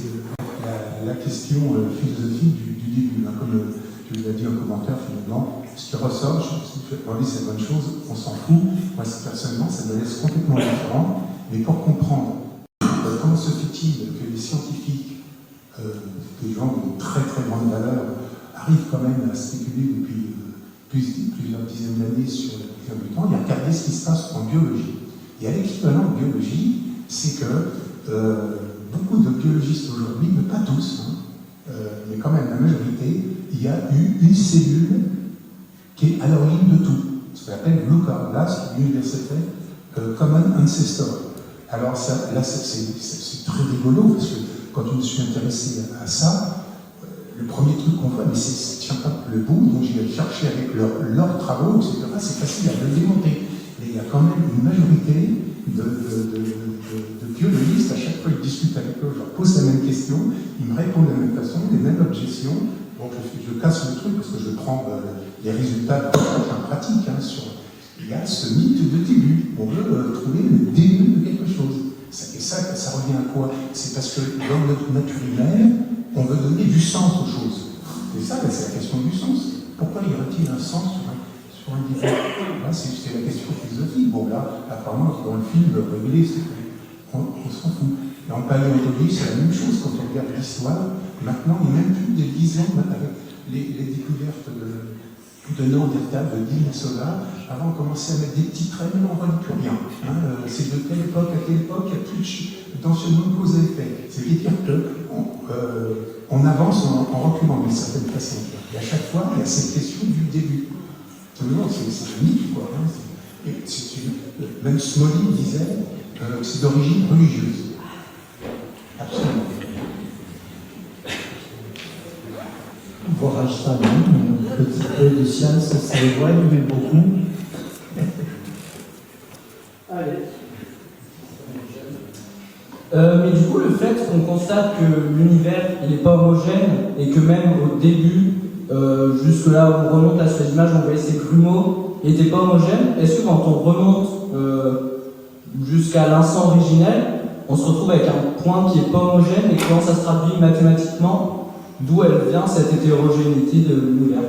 la question philosophique du début. Hein, comme tu l'as dit en commentaire, finalement, ce qui ressort, je vais demander c'est la bonne chose, on s'en fout. Moi, personnellement, ça me laisse complètement différent. Mais pour comprendre comment se fait-il que les scientifiques, des gens de très très grande valeur, arrivent quand même à spéculer depuis plusieurs dizaines d'années sur la durée du temps, et à regarder ce qui se passe en biologie. Et à l'équivalent de biologie, c'est que beaucoup de biologistes aujourd'hui, mais pas tous, hein, mais quand même la majorité, il y a eu une cellule qui est à l'origine de tout, ce qu'on appelle Blue-Chloroplast, l'université Common Ancestor. Alors ça, là, c'est très rigolo, parce que quand je me suis intéressé à ça, le premier truc qu'on voit, mais c'est tient pas le bout, donc j'ai cherché avec leurs travaux, etc. C'est facile à le démonter. Mais il y a quand même une majorité de biologistes, à chaque fois que je discute avec eux, je leur pose la même question, ils me répondent de la même façon, les mêmes objections. Donc je casse le truc parce que je prends les résultats en pratique. Hein, il y a ce mythe de début. On veut trouver le début de quelque chose. Et ça revient à quoi? C'est parce que dans notre nature humaine, on veut donner du sens aux choses. Et ça, c'est la question du sens. Pourquoi y aurait-il un sens sur un début? Là, c'est la question philosophique. Bon, là, apparemment, dans le film révélé, on s'en fout. Et en paléontologie, c'est la même chose quand on regarde l'histoire. Maintenant, il n'y a même plus de 10 ans avec les découvertes de Néandertal, de dinosaures. Avant, on commençait à mettre des petits traits, mais on ne voit plus rien. Hein. C'est de telle époque à telle époque, il n'y a plus d'enchaînement de cause à effet. C'est-à-dire qu'on avance en reculant d'une certaine façon. Et à chaque fois, il y a cette question du début. C'est un mythe, quoi. Hein. Et même Smolin disait que c'est d'origine religieuse. Absolument. Voir Einstein, un petit peu de science, ça éloigne, mais beaucoup. Allez. Mais du coup, le fait qu'on constate que l'univers il n'est pas homogène et que même au début, jusque là où on remonte à cette image, on voyait ces grumeaux, il n'était pas homogène. Est-ce que quand on remonte jusqu'à l'instant originel, on se retrouve avec un point qui n'est pas homogène et comment ça se traduit mathématiquement? D'où elle vient cette hétérogénéité de l'univers?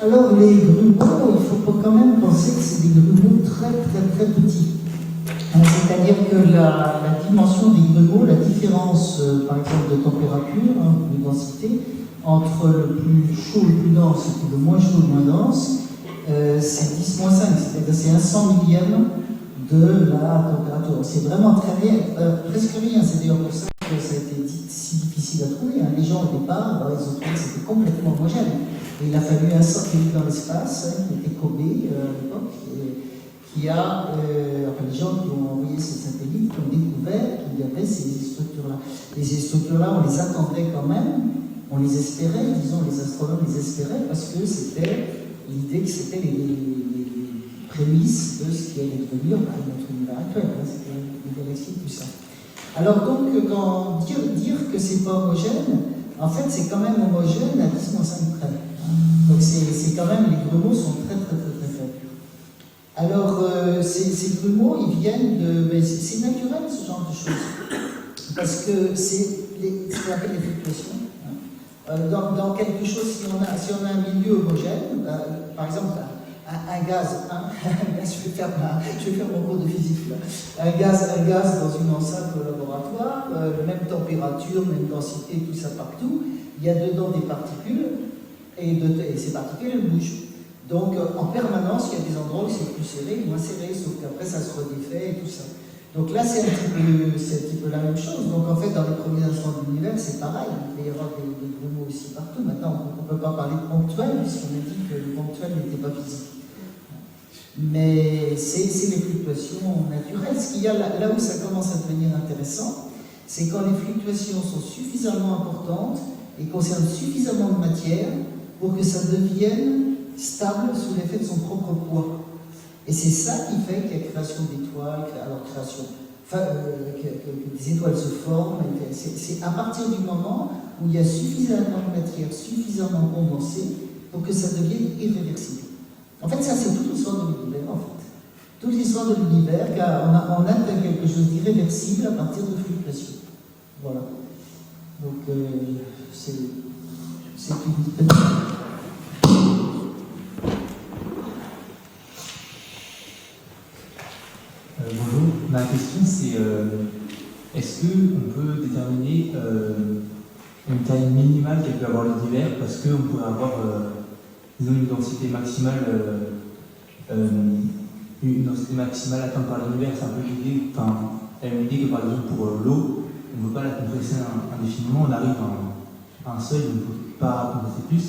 Alors les grumeaux, il faut quand même penser que c'est des grumeaux très très très petits. C'est-à-dire que la dimension des grumeaux, la différence par exemple de température, de densité, entre le plus chaud, le plus dense et le moins chaud, le moins dense, c'est 10-5, c'est-à-dire c'est un 100 millième de la température. C'est vraiment très rien, presque rien. C'est d'ailleurs pour ça que ça a été si difficile à trouver. Hein. Les gens au départ, ils ont trouvé que c'était complètement homogène. Et il a fallu un satellite dans l'espace, qui était Kobe à l'époque, qui a, enfin les gens qui ont envoyé ce satellite ont découvert qu'il y avait ces structures-là. Et ces structures-là, on les attendait quand même, on les espérait, disons, les astronomes les espéraient, parce que c'était l'idée que c'était les prémices de ce qui allait devenir notre univers actuel. Hein, c'était les galaxies, tout ça. Alors donc, quand dire que c'est pas homogène, en fait, c'est quand même homogène à 10-5 près. Hein. Donc c'est quand même, les grumeaux sont très très très très faibles. Alors, ces grumeaux, ils viennent de... C'est naturel, ce genre de choses. Parce que c'est ce qu'on appelle les fluctuations. Dans quelque chose, si on a un milieu homogène, par exemple, un gaz, je vais faire mon cours de physique là. Un gaz dans une enceinte au laboratoire, même température, même densité, tout ça partout, il y a dedans des particules, et ces particules, elles bougent. Donc, en permanence, il y a des endroits où c'est plus serré, moins serré, sauf qu'après, ça se redéfait et tout ça. Donc là, c'est un petit peu la même chose. Donc, en fait, dans les premiers instants de l'univers, c'est pareil. Il peut y avoir des grumeaux aussi partout. Maintenant, on ne peut pas parler de ponctuel, puisqu'on a dit que le ponctuel n'était pas physique. Mais c'est les fluctuations naturelles. Ce qu'il y a là où ça commence à devenir intéressant, c'est quand les fluctuations sont suffisamment importantes et concernent suffisamment de matière pour que ça devienne stable sous l'effet de son propre poids. Et c'est ça qui fait qu'il y a création d'étoiles, alors création que des étoiles se forment. C'est à partir du moment où il y a suffisamment de matière, suffisamment condensée, pour que ça devienne irréversible. En fait, ça, c'est toute l'histoire de l'univers, en fait. Toute l'histoire de l'univers, car on atteint quelque chose d'irréversible à partir de fluctuations. Voilà. Donc, c'est une bonjour, ma question c'est est-ce qu'on peut déterminer une taille minimale qu'elle peut avoir l'univers parce qu'on pourrait avoir disons, une densité maximale atteinte par l'univers, c'est un peu l'idée, enfin, elle me dit que par exemple pour l'eau, on ne peut pas la compresser indéfiniment, on arrive à un seuil où on ne peut pas compresser plus.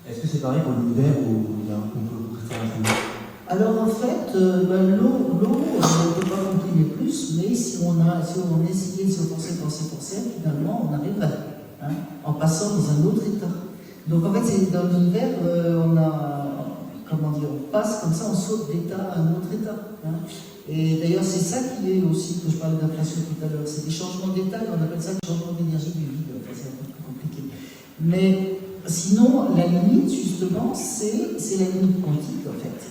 Est-ce que c'est pareil pour l'univers ou on peut compresser infiniment? Alors en fait, l'eau, on ne peut pas comprimer plus, mais si on essayait de se forcer, finalement, on arriverait, hein, en passant dans un autre état. Donc en fait, dans l'univers, on passe comme ça, on saute d'état à un autre état. Hein. Et d'ailleurs, c'est ça qui est aussi, que je parlais d'inflation tout à l'heure, c'est des changements d'état, et on appelle ça des changements d'énergie du vide. Enfin, c'est un peu plus compliqué. Mais sinon, la limite, justement, c'est la limite quantique, en fait.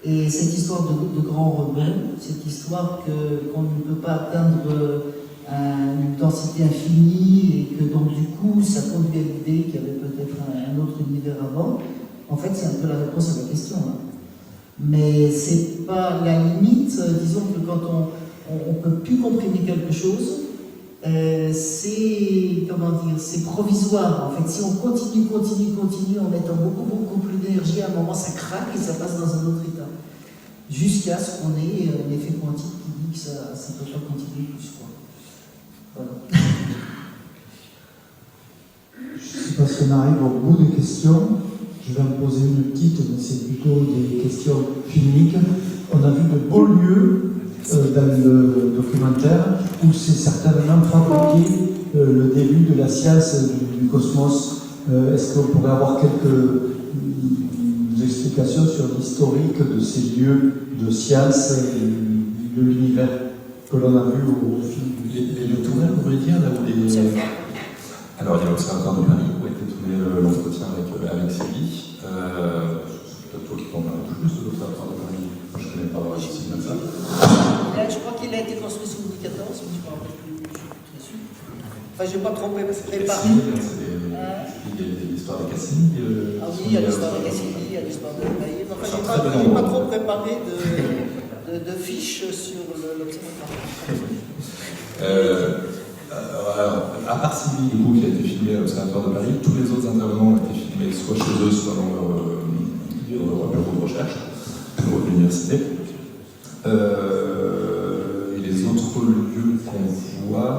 Et cette histoire de grand rebond, cette histoire qu'on ne peut pas atteindre une densité infinie et que donc du coup ça conduit à l'idée qu'il y avait peut-être un autre univers avant, en fait c'est un peu la réponse à la question. Hein. Mais c'est pas la limite, disons que quand on ne peut plus comprimer quelque chose, c'est provisoire en fait. Si on continue en mettant beaucoup plus d'énergie, à un moment ça craque et ça passe dans un autre état. Jusqu'à ce qu'on ait un effet quantique qui dit que ça ne peut pas continuer plus. Quoi. Voilà. Je sais pas si on arrive au bout des questions. Je vais en poser une petite, mais c'est plutôt des questions filmiques. On a vu de beaux lieux dans le documentaire où c'est certainement fabriqué le début de la science du cosmos. Est-ce qu'on pourrait avoir quelques explications sur l'historique de ces lieux de science et de l'univers que l'on a vu au film? Les lieux tournés, vous voulez dire, là où les... Alors, il y a l'Observatoire de Paris où a été tourné l'entretien avec Sylvie. Peut-être toi qui t'en parles plus de l'Observatoire de Paris. Moi, je ne connais pas aussi bien ça. Je crois qu'il a été construit sous Louis XIV, mais je ne me rappelle plus. Je suis sûr. Enfin, je ne vais pas tromper parce que c'est Paris. Il y a l'histoire des Cassini. Ah oui, il y a l'histoire des Cassini, il y a l'histoire de Bailly. Enfin, je n'ai pas trop préparé de fiches sur l'Observatoire. Alors, à part Sylvie, du coup, qui a été filmé à l'Observatoire de Paris, tous les autres intervenants ont été filmés soit chez eux, soit dans leur bureau de recherche, ou à l'université. Et les autres lieux qu'on voit...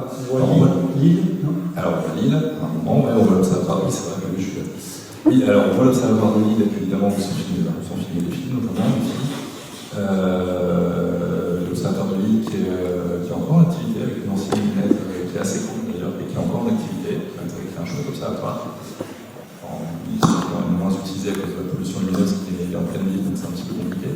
Lille, non? Alors, on voit Lille, à un moment, ouais, on voit l'Observatoire de Lille, c'est vrai que je suis là. Oui, alors on voit l'Observatoire de Lille, et puis évidemment, ils sont filmés des films, notamment, l'Observatoire de Lille qui est encore en activité avec une ancienne lunette qui est assez cool d'ailleurs et qui est encore en activité, avec un chouette observatoire. Ils sont quand même moins utilisés à cause de la pollution lumineuse qui est en pleine ville, donc c'est un petit peu compliqué.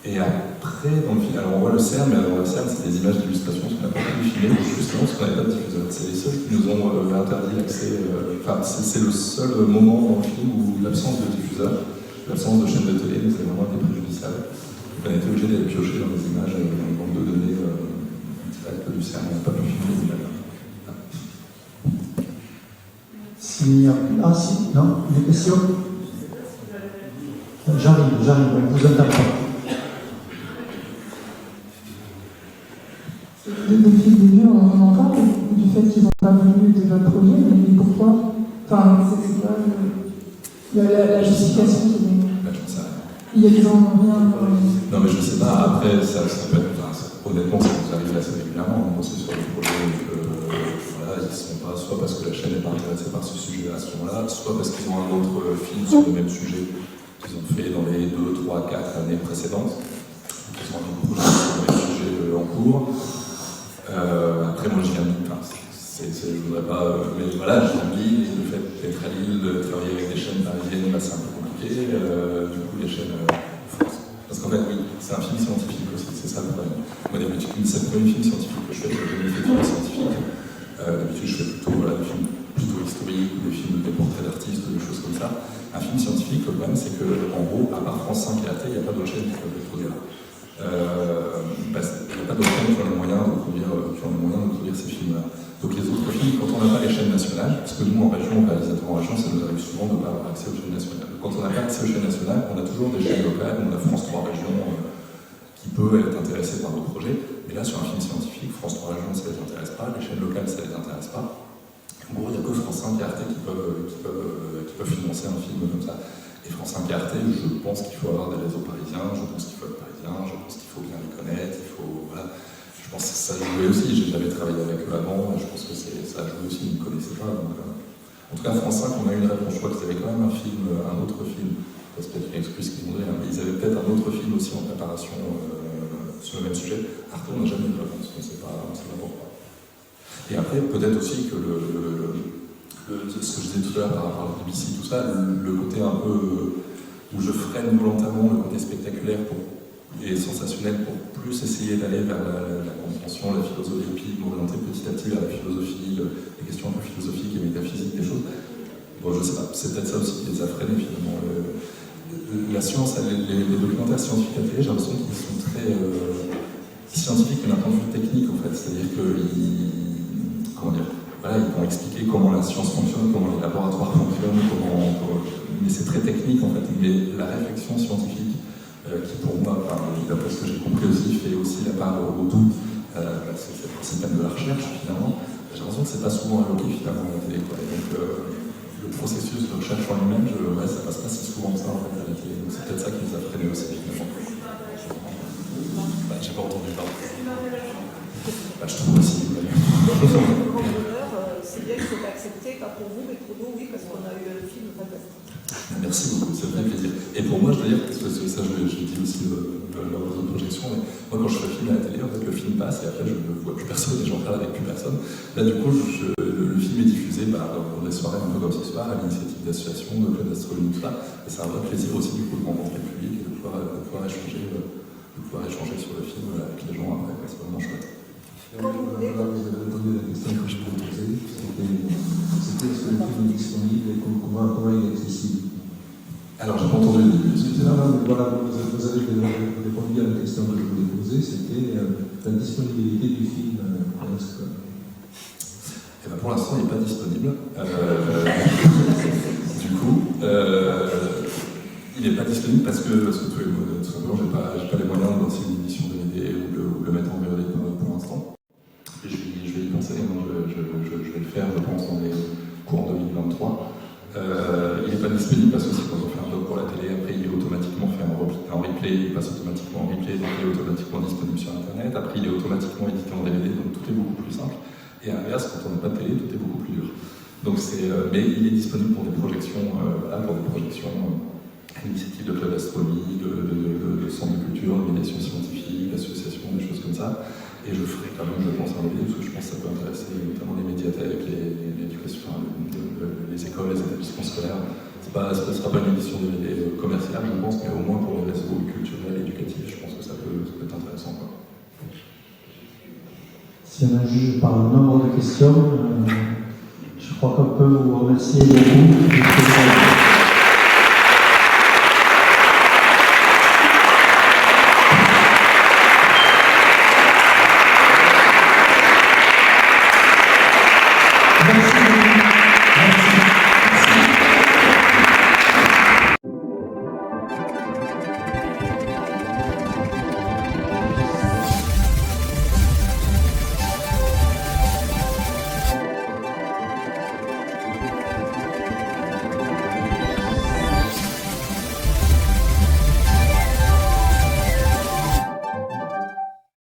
Et après, dans le film, alors on voit le CERN, mais alors le CERN c'est des images d'illustration, ce qu'on n'a pas pu filmer, justement parce qu'on n'avait pas de diffuseur. C'est les seuls qui nous ont interdit l'accès, c'est le seul moment dans le film où l'absence de diffuseur, l'absence de chaîne de télé nous a vraiment été préjudiciable. On a été obligé d'aller piocher dans les images, dans une banque de données direct du CERN. On n'a pas pu filmer les images. S'il y a... Ah si, non? Des questions? J'arrive, on vous entend pas. Depuis le début, on en parle du fait qu'ils n'ont pas voulu de votre projet, mais pourquoi? Enfin, c'est quoi la justification qui est... Il y a des gens rien... Non mais je ne sais pas, après ça peut être... honnêtement, ça nous arrive assez régulièrement. On sait sur les projets que voilà, ils ne sont pas, soit parce que la chaîne n'est pas intéressée par ce sujet à ce moment-là, soit parce qu'ils ont un autre film sur le même sujet qu'ils ont fait dans les 2, 3, 4 années précédentes. Ils ont un autre projet sur le même sujet en cours. Après, moi, je viens de Lille. Je ne voudrais pas... mais voilà, je viens de Lille. Le fait d'être à Lille, de travailler avec des chaînes parisiennes, c'est un peu compliqué. Du coup, les chaînes Parce qu'en fait, oui, c'est un film scientifique aussi, c'est ça le problème. Moi, d'habitude, c'est le premier film scientifique que je fais, j'ai jamais fait de film scientifique. D'habitude, je fais plutôt des films plutôt historiques, ou des films de portraits d'artistes, ou des choses comme ça. Un film scientifique, le problème, c'est qu'en gros, à part France 5 et AT, il n'y a pas d'autres chaînes qui peuvent le produire. Il n'y a pas d'autres chaînes qui ont les moyens de produire ces films-là. Donc les autres films, quand on n'a pas les chaînes nationales, parce que nous, en région, réalisateurs en région, ça nous arrive souvent de ne pas avoir accès aux chaînes nationales. Quand on n'a pas accès aux chaînes nationales, on a toujours des chaînes locales, on a France 3 Régions qui peut être intéressée par nos projets. Mais là, sur un film scientifique, France 3 Régions, ça ne les intéresse pas, les chaînes locales, ça ne les intéresse pas. En gros, il n'y a que France 5 et Arte qui peuvent financer un film comme ça. Et France 5 et Arte, je pense qu'il faut avoir des réseaux parisiens, je pense qu'il faut être parisien, je pense qu'il faut bien les connaître, voilà. Je pense que ça jouait aussi, j'ai jamais travaillé avec eux avant, je pense que ça a joué aussi, ils ne me connaissaient pas. Donc, en tout cas, France 5, on a eu une réponse, je crois qu'ils avaient quand même un autre film, c'est peut-être une excuse qu'ils m'ont donné, mais ils avaient peut-être un autre film aussi en préparation sur le même sujet. Arte, on n'a jamais eu de réponse, on ne sait pas pourquoi. Et après, peut-être aussi que ce que je disais tout à l'heure par rapport à la BBC, tout ça, le côté un peu où je freine volontairement le côté spectaculaire et sensationnel pour plus essayer d'aller vers la compréhension, la philosophie, puis m'orienter petit à petit vers la philosophie, les questions un peu philosophiques et métaphysiques des choses. Bon, je sais pas, c'est peut-être ça aussi qui les a freinés finalement. La science, les documentaires scientifiques à télé, j'ai l'impression qu'ils sont très scientifiques mais d'un point de vue technique en fait, c'est-à-dire qu'ils vont expliquer comment la science fonctionne, comment les laboratoires fonctionnent, mais c'est très technique en fait. Mais la réflexion scientifique, qui pour moi, d'après ce que j'ai compris aussi, fait aussi la part au doute, c'est le principe de la recherche finalement. J'ai l'impression que c'est pas souvent évoqué finalement à la télé. Donc le processus de recherche en lui-même, ça passe pas si souvent que ça en fait à la télé. Donc c'est peut-être ça qui nous a freinés aussi finalement. J'ai pas entendu parler. Je trouve aussi. C'est bien que c'est accepté, pas pour vous, mais pour nous, oui, parce qu'on a eu un film fantastique. Merci beaucoup, ça me fait plaisir. Et pour moi, je dois dire, parce que ça je dis aussi lors de votre projection, mais moi quand je fais un film à la télé, en fait, le film passe et après je ne vois plus personne et j'en parle avec plus personne. Là du coup, le film est diffusé dans des soirées un peu comme ce soir, à l'initiative d'associations, de clubs d'astronomie, tout ça. Et c'est un vrai plaisir aussi du coup de rencontrer le public et de pouvoir échanger sur le film avec les gens après. C'est vraiment chouette. Vous avez donné la question que je vous posais, c'était est-ce que le film est disponible et comment il est accessible? Alors, j'ai pas entendu le début. Voilà, vous avez répondu à la question que je voulais poser, c'était la disponibilité du film. Pour l'instant, il n'est pas disponible. Du coup, il n'est pas disponible parce que tout simplement, j'ai pas les moyens de lancer une édition DVD ou le mettre en VOD pour l'instant. Et je vais y penser, je vais le faire, je pense, dans les courants 2023. Il n'est pas disponible parce que c'est quand on fait un doc pour la télé, après il est automatiquement fait en replay, il passe automatiquement en replay, donc il est automatiquement disponible sur Internet, après il est automatiquement édité en DVD, donc tout est beaucoup plus simple. Et à l'inverse, quand on n'a pas de télé, tout est beaucoup plus dur. Donc mais il est disponible pour des projections, à l'initiative de club d'astronomie, de centre de culture, de médiation scientifique, d'associations, des choses comme ça. Et je ferai quand même, je pense, un DVD, parce que je pense que ça peut intéresser notamment les médiathèques, les écoles, les établissements scolaires. Ce ne sera pas une édition DVD commerciale, je pense, mais au moins pour les réseaux culturels et éducatifs, je pense que ça peut être intéressant. Si on a juge par le nombre de questions, je crois qu'on peut vous remercier beaucoup. Merci.